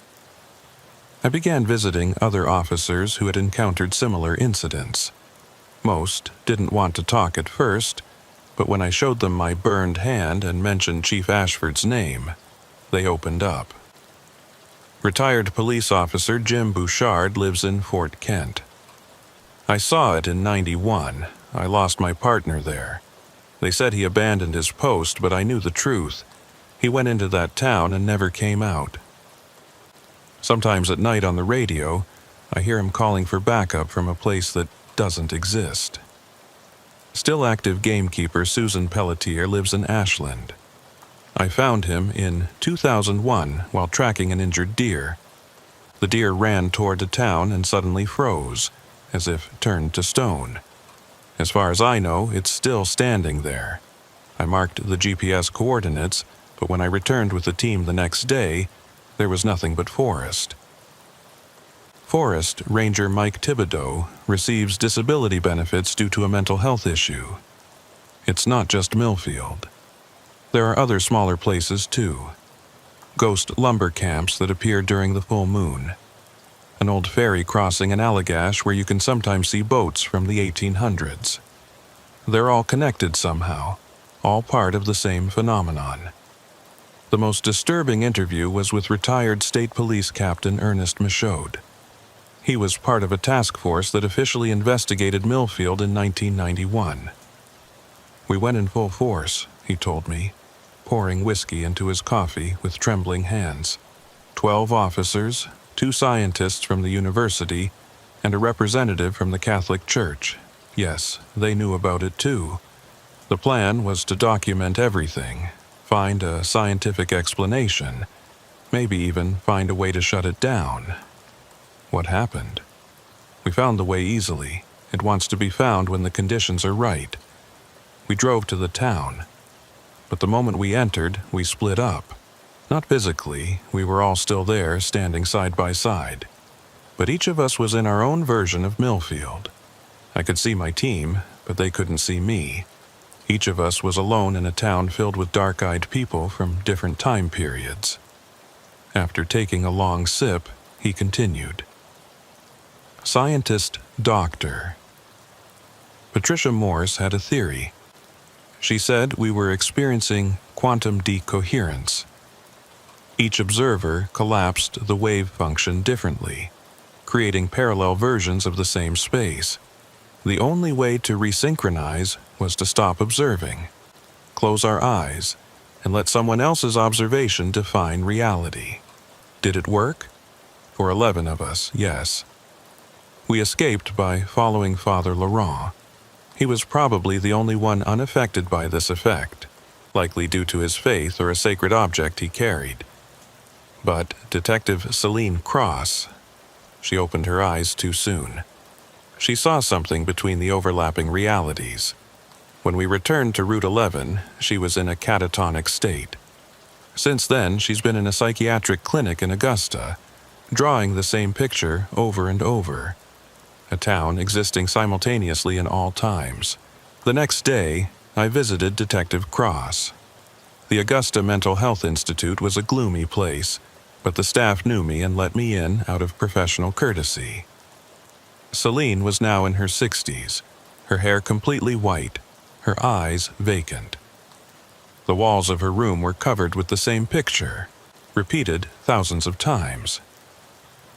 I began visiting other officers who had encountered similar incidents. Most didn't want to talk at first, but when I showed them my burned hand and mentioned Chief Ashford's name, they opened up. Retired police officer Jim Bouchard lives in Fort Kent. I saw it in '91. I lost my partner there. They said he abandoned his post, but I knew the truth. He went into that town and never came out. Sometimes at night on the radio, I hear him calling for backup from a place that doesn't exist. Still active gamekeeper Susan Pelletier lives in Ashland. I found him in 2001 while tracking an injured deer. The deer ran toward the town and suddenly froze, as if turned to stone. As far as I know, it's still standing there. I marked the GPS coordinates, but when I returned with the team the next day, there was nothing but forest. Forest Ranger Mike Thibodeau receives disability benefits due to a mental health issue. It's not just Millfield. There are other smaller places too. Ghost lumber camps that appear during the full moon. An old ferry crossing in Allagash where you can sometimes see boats from the 1800s. They're all connected somehow, all part of the same phenomenon. The most disturbing interview was with retired State Police Captain Ernest Michaud. He was part of a task force that officially investigated Millfield in 1991. "We went in full force," he told me, pouring whiskey into his coffee with trembling hands. 12 officers, 2 scientists from the university, and a representative from the Catholic Church. Yes, they knew about it too. The plan was to document everything, find a scientific explanation, maybe even find a way to shut it down. What happened? We found the way easily. It wants to be found when the conditions are right. We drove to the town. But the moment we entered, we split up. Not physically, we were all still there, standing side by side. But each of us was in our own version of Millfield. I could see my team, but they couldn't see me. Each of us was alone in a town filled with dark-eyed people from different time periods. After taking a long sip, he continued. Scientist Doctor. Patricia Morse had a theory. She said we were experiencing quantum decoherence. Each observer collapsed the wave function differently, creating parallel versions of the same space. The only way to resynchronize was to stop observing, close our eyes, and let someone else's observation define reality. Did it work? For 11 of us, yes. We escaped by following Father Laurent. He was probably the only one unaffected by this effect, likely due to his faith or a sacred object he carried. But Detective Celine Cross, she opened her eyes too soon. She saw something between the overlapping realities. When we returned to Route 11, she was in a catatonic state. Since then, she's been in a psychiatric clinic in Augusta, drawing the same picture over and over. A town existing simultaneously in all times. The next day, I visited Detective Cross. The Augusta Mental Health Institute was a gloomy place, but the staff knew me and let me in out of professional courtesy. Celine was now in her 60s, her hair completely white, her eyes vacant. The walls of her room were covered with the same picture, repeated thousands of times.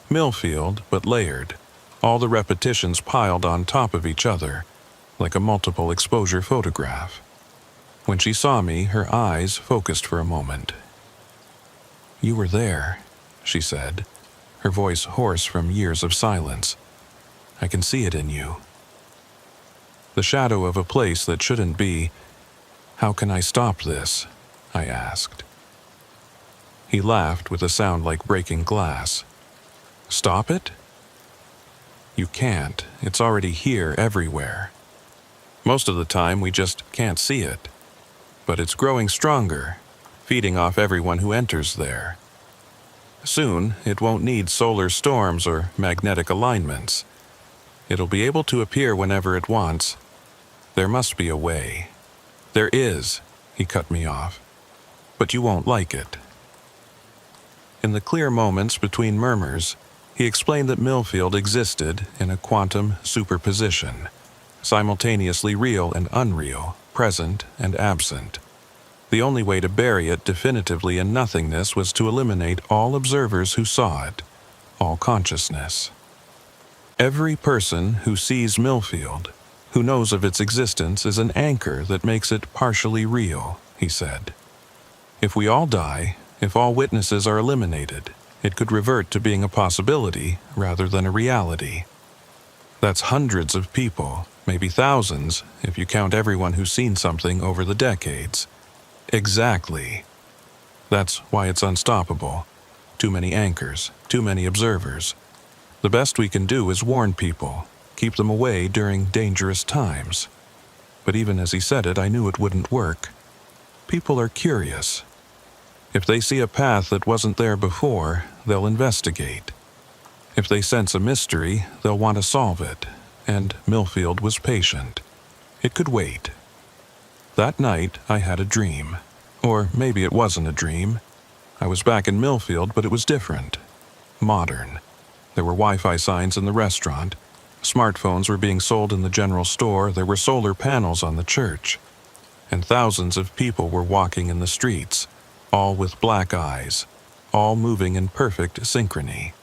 Millfield, but layered, all the repetitions piled on top of each other, like a multiple exposure photograph. When she saw me, her eyes focused for a moment. "You were there," she said, her voice hoarse from years of silence. "I can see it in you." The shadow of a place that shouldn't be. "How can I stop this?" I asked. He laughed with a sound like breaking glass. "Stop it? You can't. It's already here everywhere. Most of the time we just can't see it. But it's growing stronger, feeding off everyone who enters there. Soon, it won't need solar storms or magnetic alignments. It'll be able to appear whenever it wants. There must be a way." "There is," he cut me off. "But you won't like it." In the clear moments between murmurs, he explained that Millfield existed in a quantum superposition, simultaneously real and unreal, present and absent. The only way to bury it definitively in nothingness was to eliminate all observers who saw it, all consciousness. Every person who sees Millfield, who knows of its existence, is an anchor that makes it partially real, he said. If we all die, if all witnesses are eliminated, it could revert to being a possibility rather than a reality. That's hundreds of people, maybe thousands, if you count everyone who's seen something over the decades. Exactly. That's why it's unstoppable. Too many anchors, too many observers. The best we can do is warn people, keep them away during dangerous times. But even as he said it, I knew it wouldn't work. People are curious. If they see a path that wasn't there before, they'll investigate. If they sense a mystery, they'll want to solve it, and Millfield was patient. It could wait. That night, I had a dream. Or maybe it wasn't a dream. I was back in Millfield, but it was different. Modern. There were Wi-Fi signs in the restaurant. Smartphones were being sold in the general store. There were solar panels on the church. And thousands of people were walking in the streets. all with black eyes, all moving in perfect synchrony.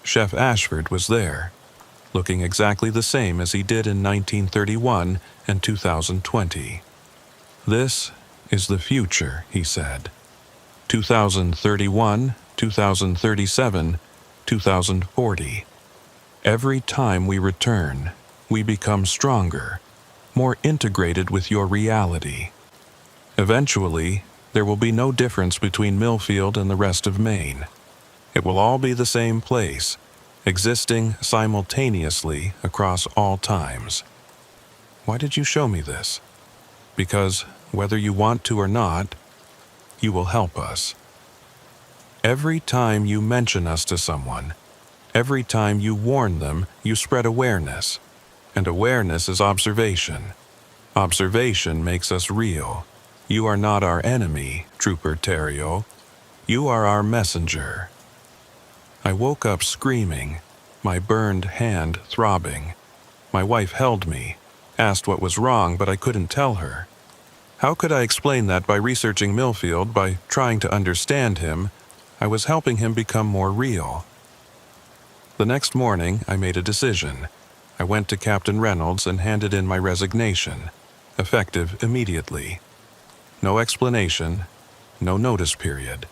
Chef Ashford was there, looking exactly the same as he did in 1931 and 2020. "This is the future," he said. 2031, 2037, 2040. Every time we return, we become stronger, more integrated with your reality. Eventually, there will be no difference between Millfield and the rest of Maine. It will all be the same place, existing simultaneously across all times. Why did you show me this? Because, whether you want to or not, you will help us. Every time you mention us to someone, every time you warn them, you spread awareness. And awareness is observation. Observation makes us real. You are not our enemy, Trooper Terrio. You are our messenger. I woke up screaming, my burned hand throbbing. My wife held me, asked what was wrong, but I couldn't tell her. How could I explain that by researching Millfield, by trying to understand him, I was helping him become more real? The next morning, I made a decision. I went to Captain Reynolds and handed in my resignation, effective immediately. No explanation, no notice period.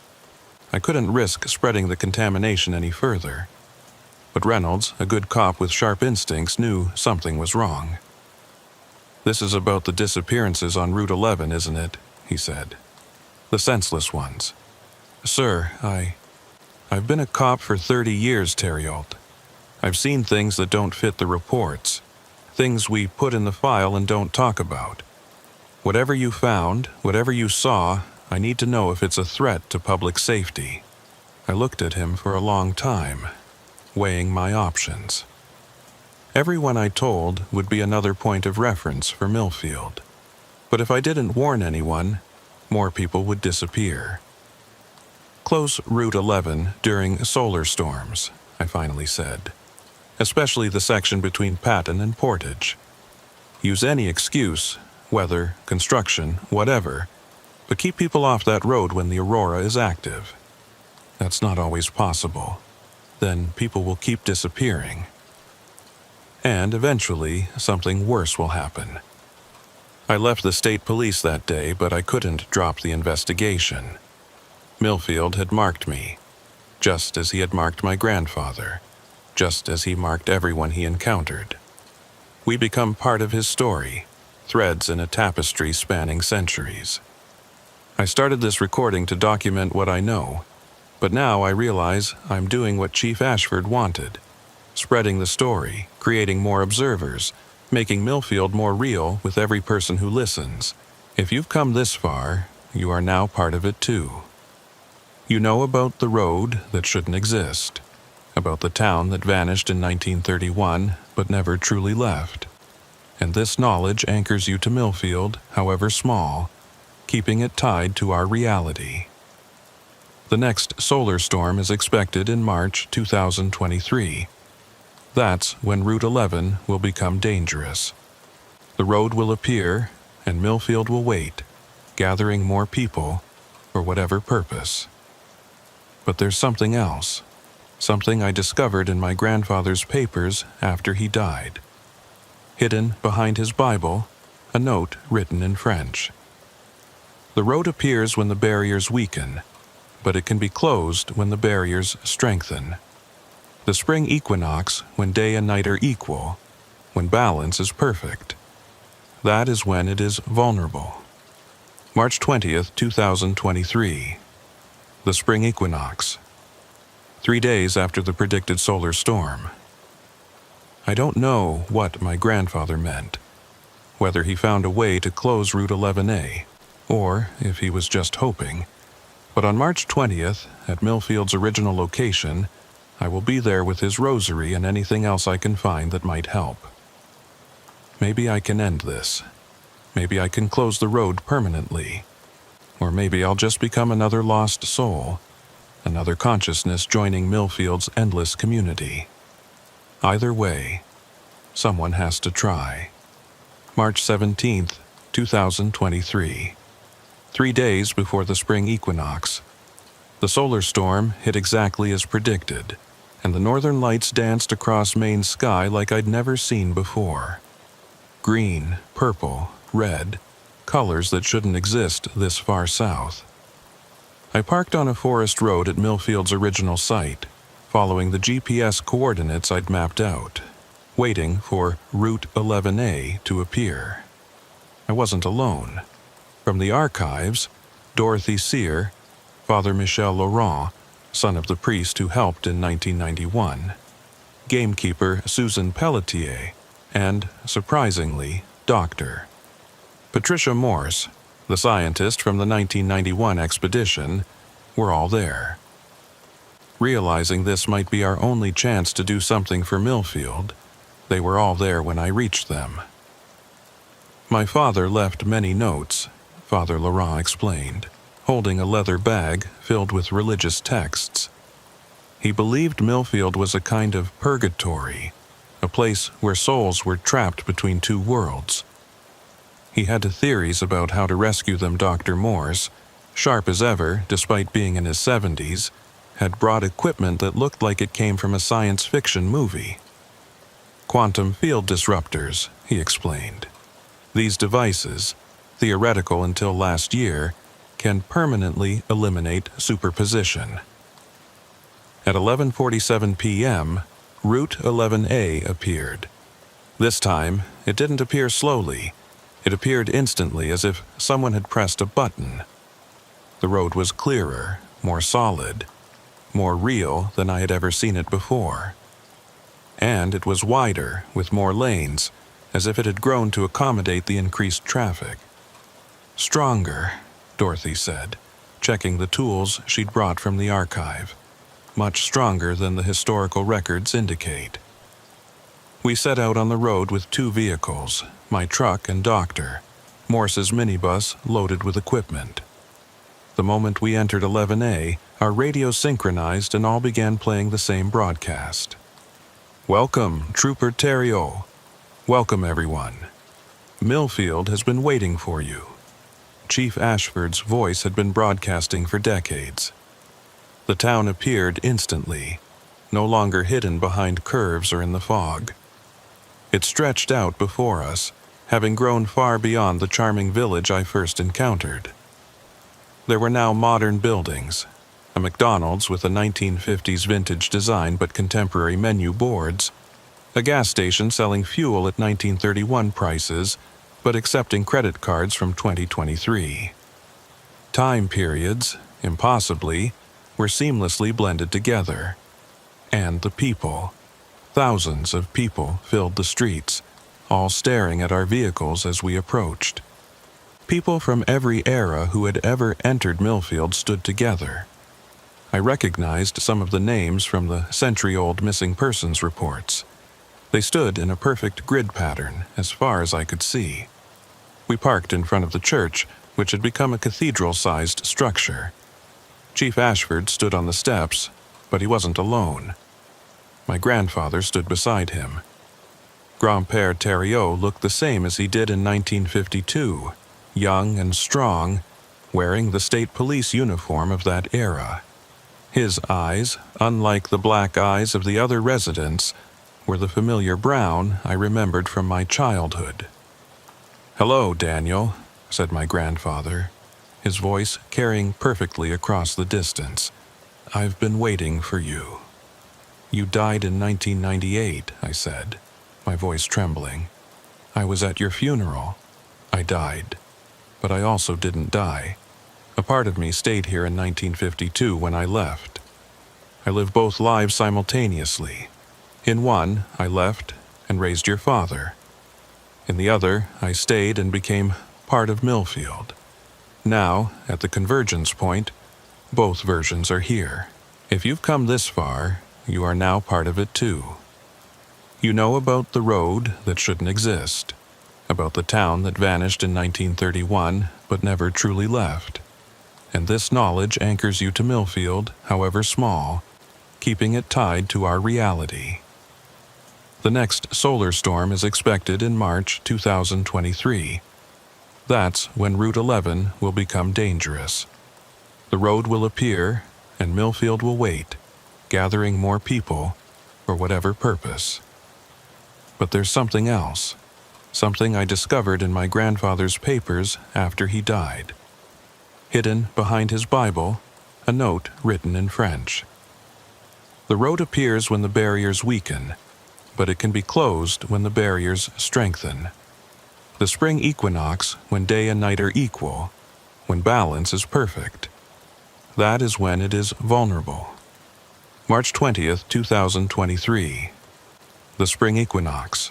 I couldn't risk spreading the contamination any further. But Reynolds, a good cop with sharp instincts, knew something was wrong. "This is about the disappearances on Route 11, isn't it?" he said. "The senseless ones." "Sir, I've been a cop for 30 years, Terriot. I've seen things that don't fit the reports, things we put in the file and don't talk about. Whatever you found, whatever you saw, I need to know if it's a threat to public safety." I looked at him for a long time, weighing my options. Everyone I told would be another point of reference for Millfield. But if I didn't warn anyone, more people would disappear. "Close Route 11 during solar storms," I finally said. "Especially the section between Patton and Portage. Use any excuse, weather, construction, whatever, but keep people off that road when the aurora is active." That's not always possible. Then people will keep disappearing. And eventually, something worse will happen. I left the state police that day, but I couldn't drop the investigation. Millfield had marked me, just as he had marked my grandfather, just as he marked everyone he encountered. We become part of his story, threads in a tapestry spanning centuries. I started this recording to document what I know, but now I realize I'm doing what Chief Ashford wanted. Spreading the story, creating more observers, making Millfield more real with every person who listens. If you've come this far, you are now part of it too. You know about the road that shouldn't exist, about the town that vanished in 1931 but never truly left. And this knowledge anchors you to Millfield, however small, keeping it tied to our reality. The next solar storm is expected in March 2023. That's when Route 11 will become dangerous. The road will appear, and Millfield will wait, gathering more people for whatever purpose. But there's something else, something I discovered in my grandfather's papers after he died. Hidden behind his Bible, a note written in French. The road appears when the barriers weaken, but it can be closed when the barriers strengthen. The spring equinox, when day and night are equal, when balance is perfect. That is when it is vulnerable. March 20th, 2023. The spring equinox. 3 days after the predicted solar storm. I don't know what my grandfather meant, whether he found a way to close Route 11A, or if he was just hoping. But on March 20th, at Millfield's original location, I will be there with his rosary and anything else I can find that might help. Maybe I can end this. Maybe I can close the road permanently. Or maybe I'll just become another lost soul, another consciousness joining Millfield's endless community. Either way, someone has to try. March 17th, 2023. 3 days before the spring equinox. The solar storm hit exactly as predicted, and the northern lights danced across Maine's sky like I'd never seen before. Green, purple, red, colors that shouldn't exist this far south. I parked on a forest road at Millfield's original site, following the GPS coordinates I'd mapped out, waiting for Route 11A to appear. I wasn't alone. From the archives, Dorothy Sear, Father Michel Laurent, son of the priest who helped in 1991, gamekeeper Susan Pelletier, and, surprisingly, Dr. Patricia Morse, the scientist from the 1991 expedition, were all there. Realizing this might be our only chance to do something for Millfield, they were all there when I reached them. My father left many notes, Father Laurent explained, holding a leather bag filled with religious texts. He believed Millfield was a kind of purgatory, a place where souls were trapped between two worlds. He had theories about how to rescue them. Dr. Morse, sharp as ever despite being in his 70s, had brought equipment that looked like it came from a science fiction movie. Quantum field disruptors, he explained. These devices, theoretical until last year, can permanently eliminate superposition. At 11:47 p.m., Route 11A appeared. This time, it didn't appear slowly. It appeared instantly, as if someone had pressed a button. The road was clearer, more solid, more real than I had ever seen it before. And it was wider, with more lanes, as if it had grown to accommodate the increased traffic. Stronger, Dorothy said, checking the tools she'd brought from the archive. Much stronger than the historical records indicate. We set out on the road with 2 vehicles, my truck and Doctor, Morse's minibus loaded with equipment. The moment we entered 11A, our radio synchronized and all began playing the same broadcast. "Welcome, Trooper Thériault. Welcome, everyone. Millfield has been waiting for you." Chief Ashford's voice had been broadcasting for decades. The town appeared instantly, no longer hidden behind curves or in the fog. It stretched out before us, having grown far beyond the charming village I first encountered. There were now modern buildings, a McDonald's with a 1950s vintage design but contemporary menu boards, a gas station selling fuel at 1931 prices but accepting credit cards from 2023. Time periods, impossibly, were seamlessly blended together. And the people. Thousands of people filled the streets, all staring at our vehicles as we approached. People from every era who had ever entered Millfield stood together. I recognized some of the names from the century-old missing persons reports. They stood in a perfect grid pattern as far as I could see. We parked in front of the church, which had become a cathedral-sized structure. Chief Ashford stood on the steps, but he wasn't alone. My grandfather stood beside him. Grand-Père Thériault looked the same as he did in 1952, young and strong, wearing the state police uniform of that era. His eyes, unlike the black eyes of the other residents, were the familiar brown I remembered from my childhood. "Hello, Daniel," said my grandfather, his voice carrying perfectly across the distance. "I've been waiting for you." "You died in 1998, I said, my voice trembling. "I was at your funeral. I died. But I also didn't die. A part of me stayed here in 1952 when I left. I live both lives simultaneously. In one, I left and raised your father. In the other, I stayed and became part of Millfield. Now, at the convergence point, both versions are here. If you've come this far, you are now part of it too. You know about the road that shouldn't exist, about the town that vanished in 1931 but never truly left. And this knowledge anchors you to Millfield, however small, keeping it tied to our reality. The next solar storm is expected in March 2023. That's when Route 11 will become dangerous. The road will appear, and Millfield will wait, gathering more people for whatever purpose. But there's something else, something I discovered in my grandfather's papers after he died. Hidden behind his Bible, a note written in French. The road appears when the barriers weaken, but it can be closed when the barriers strengthen. The spring equinox, when day and night are equal, when balance is perfect. That is when it is vulnerable. March 20th, 2023. The spring equinox.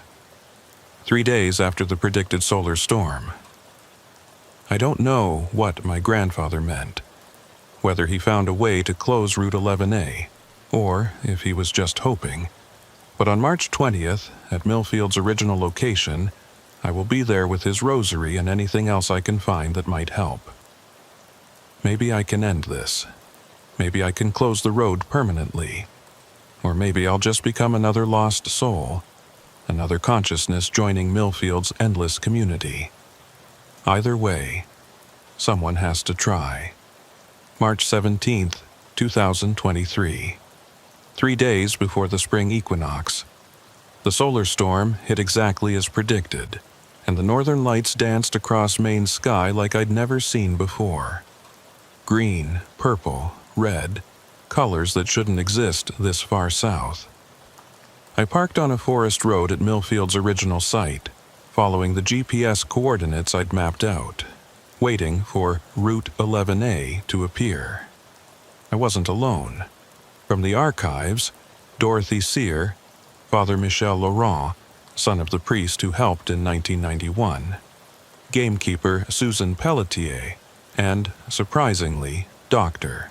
3 days after the predicted solar storm. I don't know what my grandfather meant, whether he found a way to close Route 11A, or if he was just hoping. But on March 20th, at Millfield's original location, I will be there with his rosary and anything else I can find that might help. Maybe I can end this. Maybe I can close the road permanently. Or maybe I'll just become another lost soul, another consciousness joining Millfield's endless community. Either way, someone has to try. March 17th, 2023. 3 days before the spring equinox. The solar storm hit exactly as predicted, and the northern lights danced across Maine's sky like I'd never seen before. Green, purple, red, colors that shouldn't exist this far south. I parked on a forest road at Millfield's original site, following the GPS coordinates I'd mapped out, waiting for Route 11A to appear. I wasn't alone. From the archives, Dorothy Sear, Father Michel Laurent, son of the priest who helped in 1991, gamekeeper Susan Pelletier, and, surprisingly, Dr.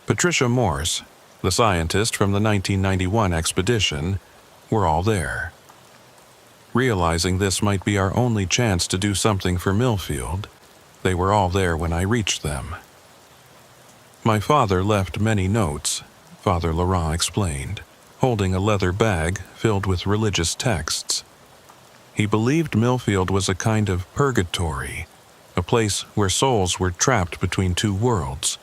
Patricia Morse, the scientist from the 1991 expedition, were all there. Realizing this might be our only chance to do something for Millfield, they were all there when I reached them. My father left many notes, Father Laurent explained, holding a leather bag filled with religious texts. He believed Millfield was a kind of purgatory, a place where souls were trapped between two worlds.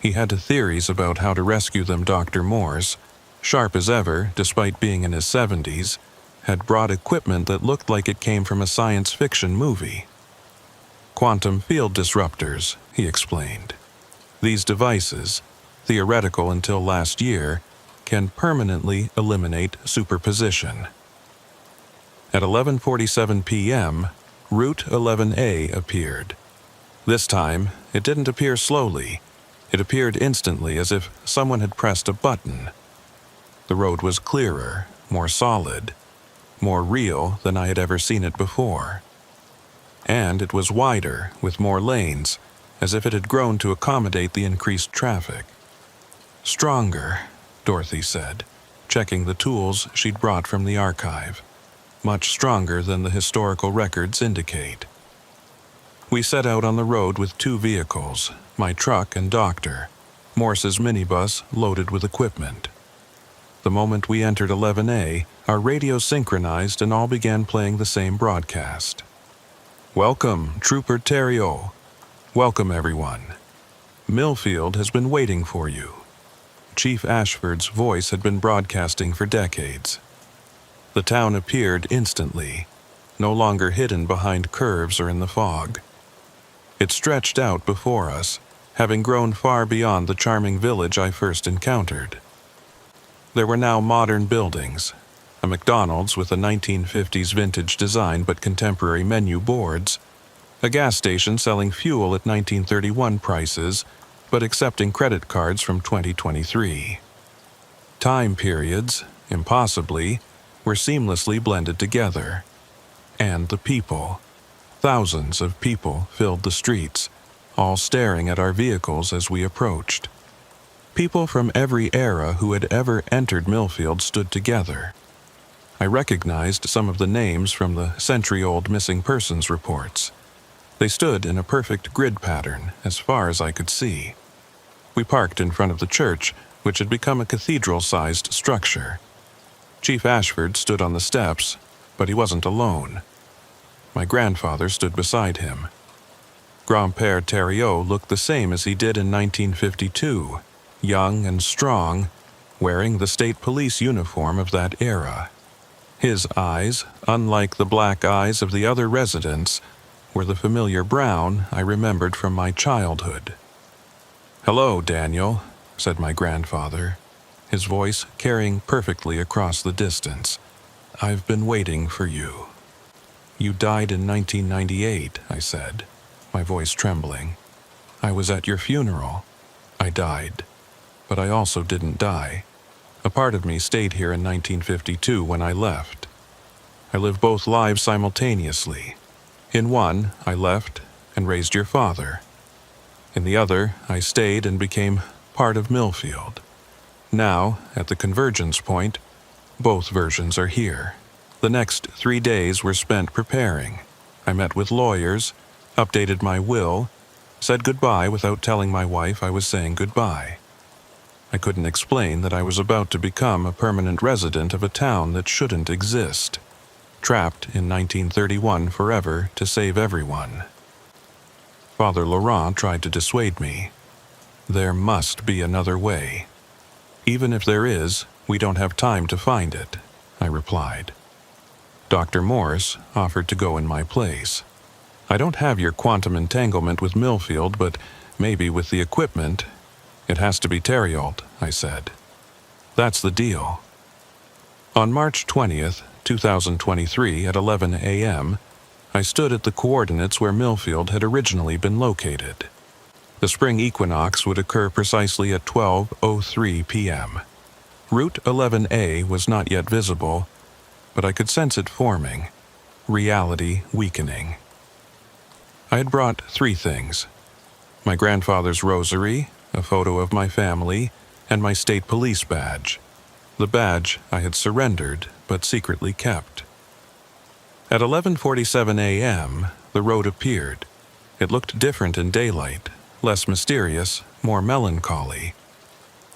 He had theories about how to rescue them. Dr. Morse, sharp as ever despite being in his 70s, had brought equipment that looked like it came from a science fiction movie. Quantum field disruptors, he explained. These devices, theoretical until last year, can permanently eliminate superposition. At 11:47 p.m., Route 11A appeared. This time, it didn't appear slowly. It appeared instantly, as if someone had pressed a button. The road was clearer, more solid, more real than I had ever seen it before. And it was wider, with more lanes, as if it had grown to accommodate the increased traffic. Stronger, Dorothy said, checking the tools she'd brought from the archive. Much stronger than the historical records indicate. We set out on the road with 2 vehicles, my truck and Doctor, Morse's minibus loaded with equipment. The moment we entered 11A, our radio synchronized and all began playing the same broadcast. Welcome, Trooper Thériault. Welcome, everyone. Millfield has been waiting for you. Chief Ashford's voice had been broadcasting for decades. The town appeared instantly, no longer hidden behind curves or in the fog. It stretched out before us, having grown far beyond the charming village I first encountered. There were now modern buildings, a McDonald's with a 1950s vintage design but contemporary menu boards, a gas station selling fuel at 1931 prices but accepting credit cards from 2023. Time periods, impossibly, were seamlessly blended together. And the people. Thousands of people filled the streets, all staring at our vehicles as we approached. People from every era who had ever entered Millfield stood together. I recognized some of the names from the century-old missing persons reports. They stood in a perfect grid pattern as far as I could see. We parked in front of the church, which had become a cathedral-sized structure. Chief Ashford stood on the steps, but he wasn't alone. My grandfather stood beside him. Grand-père Thériault looked the same as he did in 1952, young and strong, wearing the state police uniform of that era. His eyes, unlike the black eyes of the other residents, were the familiar brown I remembered from my childhood. "Hello, Daniel," said my grandfather, his voice carrying perfectly across the distance. "I've been waiting for you." "You died in 1998, I said, my voice trembling. "I was at your funeral. I died. But I also didn't die. A part of me stayed here in 1952 when I left. I live both lives simultaneously. In one, I left and raised your father. In the other, I stayed and became part of Millfield. Now, at the convergence point, both versions are here. The next 3 days were spent preparing. I met with lawyers, updated my will, said goodbye without telling my wife I was saying goodbye. I couldn't explain that I was about to become a permanent resident of a town that shouldn't exist, trapped in 1931 forever to save everyone. Father Laurent tried to dissuade me. There must be another way. Even if there is, we don't have time to find it, I replied. Dr. Morse offered to go in my place. I don't have your quantum entanglement with Millfield, but maybe with the equipment. It has to be Thériault, I said. That's the deal. On March 20th, 2023 at 11 a.m., I stood at the coordinates where Millfield had originally been located. The spring equinox would occur precisely at 12:03 p.m. Route 11A was not yet visible, but I could sense it forming, reality weakening. I had brought 3 things: my grandfather's rosary, a photo of my family, and my state police badge. The badge I had surrendered but secretly kept. At 11:47 a.m., the road appeared. It looked different in daylight, less mysterious, more melancholy.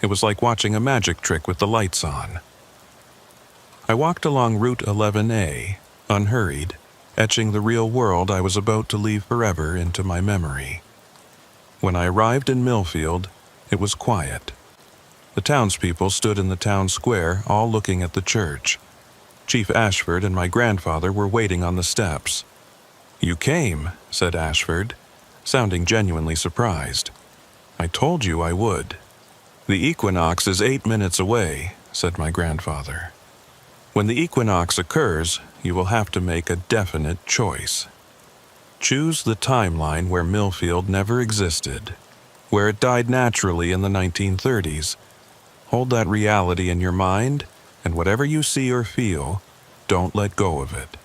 It was like watching a magic trick with the lights on. I walked along Route 11A, unhurried, etching the real world I was about to leave forever into my memory. When I arrived in Millfield, it was quiet. The townspeople stood in the town square, all looking at the church. Chief Ashford and my grandfather were waiting on the steps. "You came," said Ashford, sounding genuinely surprised. "I told you I would." "The equinox is 8 minutes away," said my grandfather. "When the equinox occurs, you will have to make a definite choice. Choose the timeline where Millfield never existed, where it died naturally in the 1930s. Hold that reality in your mind, and whatever you see or feel, don't let go of it."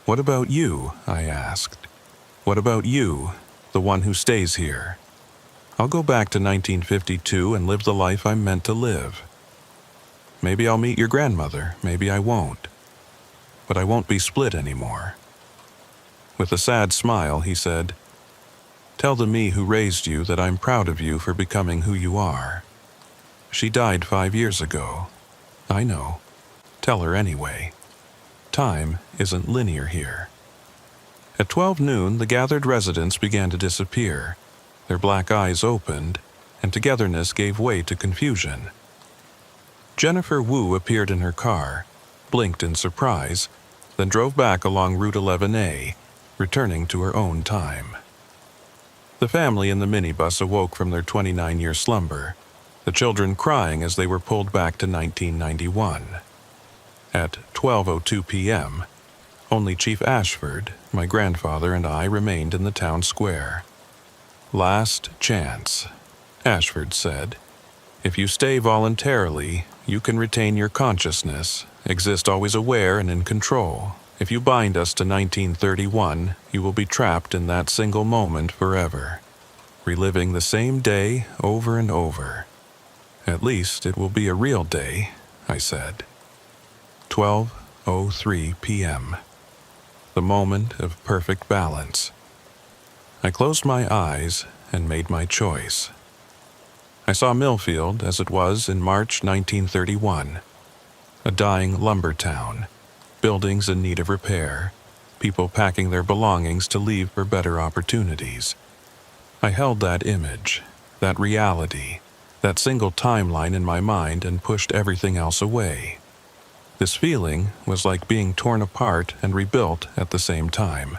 "What about you?" I asked. "What about you, the one who stays here?" "I'll go back to 1952 and live the life I'm meant to live. Maybe I'll meet your grandmother, maybe I won't. But I won't be split anymore." With a sad smile, he said, "Tell the me who raised you that I'm proud of you for becoming who you are. She died 5 years ago. I know. Tell her anyway. Time isn't linear here." At 12 noon, the gathered residents began to disappear. Their black eyes opened, and togetherness gave way to confusion. Jennifer Wu appeared in her car, blinked in surprise, then drove back along Route 11A, returning to her own time. The family in the minibus awoke from their 29-year slumber, the children crying as they were pulled back to 1991. At 12:02 p.m., only Chief Ashford, my grandfather, and I remained in the town square. "Last chance," Ashford said. "If you stay voluntarily, you can retain your consciousness, exist always aware and in control. If you bind us to 1931, you will be trapped in that single moment forever, reliving the same day over and over. At least it will be a real day," I said. 12:03 p.m. The moment of perfect balance. I closed my eyes and made my choice. I saw Millfield as it was in March 1931, a dying lumber town, buildings in need of repair, people packing their belongings to leave for better opportunities. I held that image, that reality, that single timeline in my mind and pushed everything else away. This feeling was like being torn apart and rebuilt at the same time.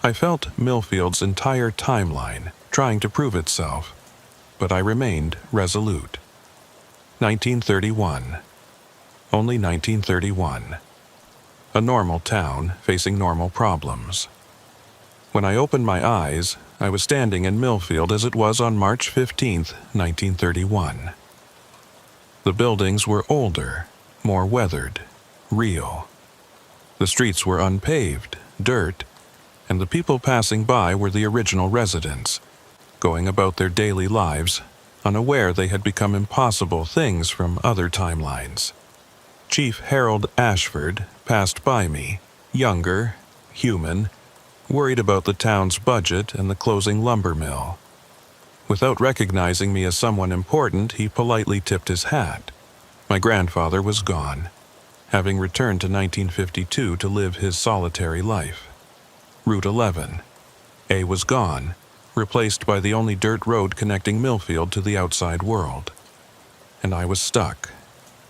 I felt Millfield's entire timeline trying to prove itself, but I remained resolute. 1931. Only 1931. A normal town facing normal problems. When I opened my eyes, I was standing in Millfield as it was on March 15, 1931. The buildings were older, more weathered, real. The streets were unpaved, dirt, and the people passing by were the original residents, going about their daily lives, unaware they had become impossible things from other timelines. Chief Harold Ashford passed by me, younger, human, worried about the town's budget and the closing lumber mill. Without recognizing me as someone important, he politely tipped his hat. My grandfather was gone, having returned to 1952 to live his solitary life. Route 11. A was gone, replaced by the only dirt road connecting Millfield to the outside world. And I was stuck,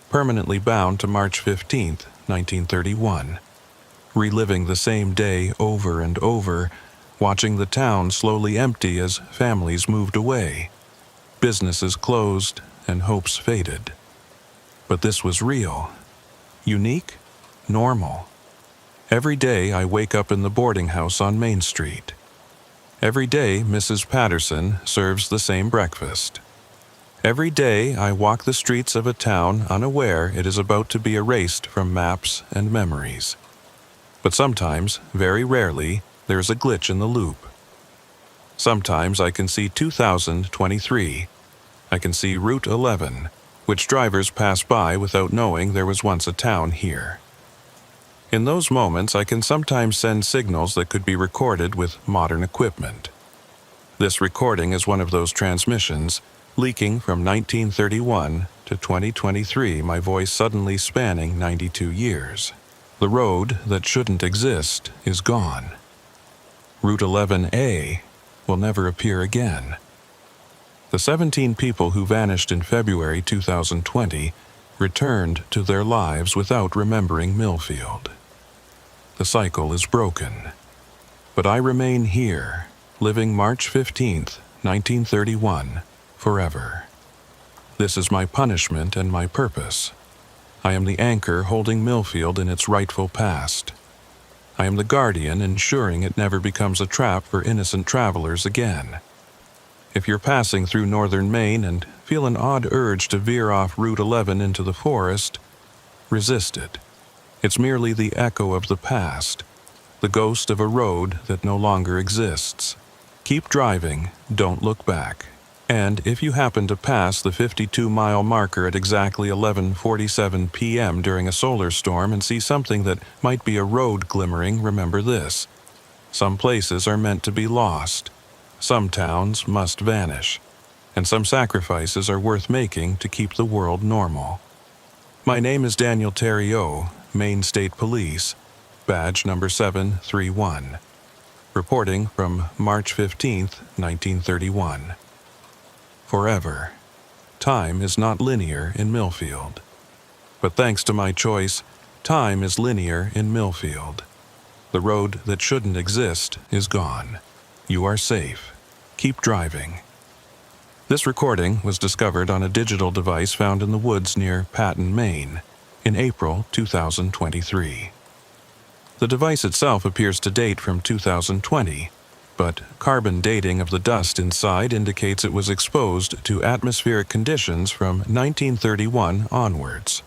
permanently bound to March 15, 1931, reliving the same day over and over, watching the town slowly empty as families moved away, businesses closed, and hopes faded. But this was real, unique, normal. Every day I wake up in the boarding house on Main Street. Every day Mrs. Patterson serves the same breakfast. Every day I walk the streets of a town unaware it is about to be erased from maps and memories. But sometimes, very rarely, there is a glitch in the loop. Sometimes I can see 2023. I can see Route 11, which drivers pass by without knowing there was once a town here. In those moments, I can sometimes send signals that could be recorded with modern equipment. This recording is one of those transmissions, leaking from 1931 to 2023, my voice suddenly spanning 92 years. The road that shouldn't exist is gone. Route 11A will never appear again. The 17 people who vanished in February 2020 returned to their lives without remembering Millfield. The cycle is broken. But I remain here, living March 15th, 1931, forever. This is my punishment and my purpose. I am the anchor holding Millfield in its rightful past. I am the guardian ensuring it never becomes a trap for innocent travelers again. If you're passing through northern Maine and feel an odd urge to veer off Route 11 into the forest, resist it. It's merely the echo of the past, the ghost of a road that no longer exists. Keep driving, don't look back. And if you happen to pass the 52-mile marker at exactly 11:47 p.m. during a solar storm and see something that might be a road glimmering, remember this. Some places are meant to be lost. Some towns must vanish. And some sacrifices are worth making to keep the world normal. My name is Daniel Theriot, Maine State Police, badge number 731. Reporting from March 15th, 1931. Forever. Time is not linear in Millfield. But thanks to my choice, time is linear in Millfield. The road that shouldn't exist is gone. You are safe. Keep driving. This recording was discovered on a digital device found in the woods near Patten, Maine, in April 2023. The device itself appears to date from 2020, but carbon dating of the dust inside indicates it was exposed to atmospheric conditions from 1931 onwards.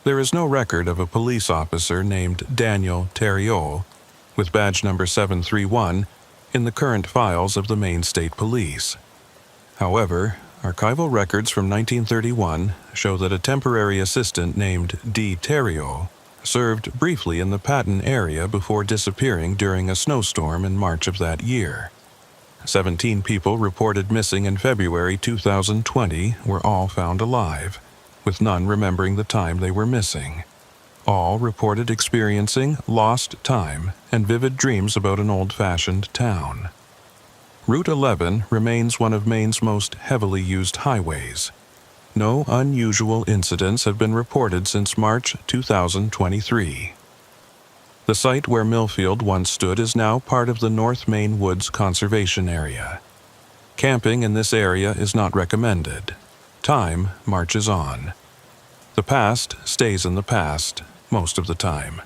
There is no record of a police officer named Daniel Theriot, with badge number 731, in the current files of the Maine State Police. However, archival records from 1931 show that a temporary assistant named D. Theriot served briefly in the Patten area before disappearing during a snowstorm in March of that year. 17 people reported missing in February 2020 were all found alive, with none remembering the time they were missing. All reported experiencing lost time and vivid dreams about an old-fashioned town. Route 11 remains one of Maine's most heavily used highways. No unusual incidents have been reported since March 2023. The site where Millfield once stood is now part of the North Maine Woods Conservation Area. Camping in this area is not recommended. Time marches on. The past stays in the past most of the time.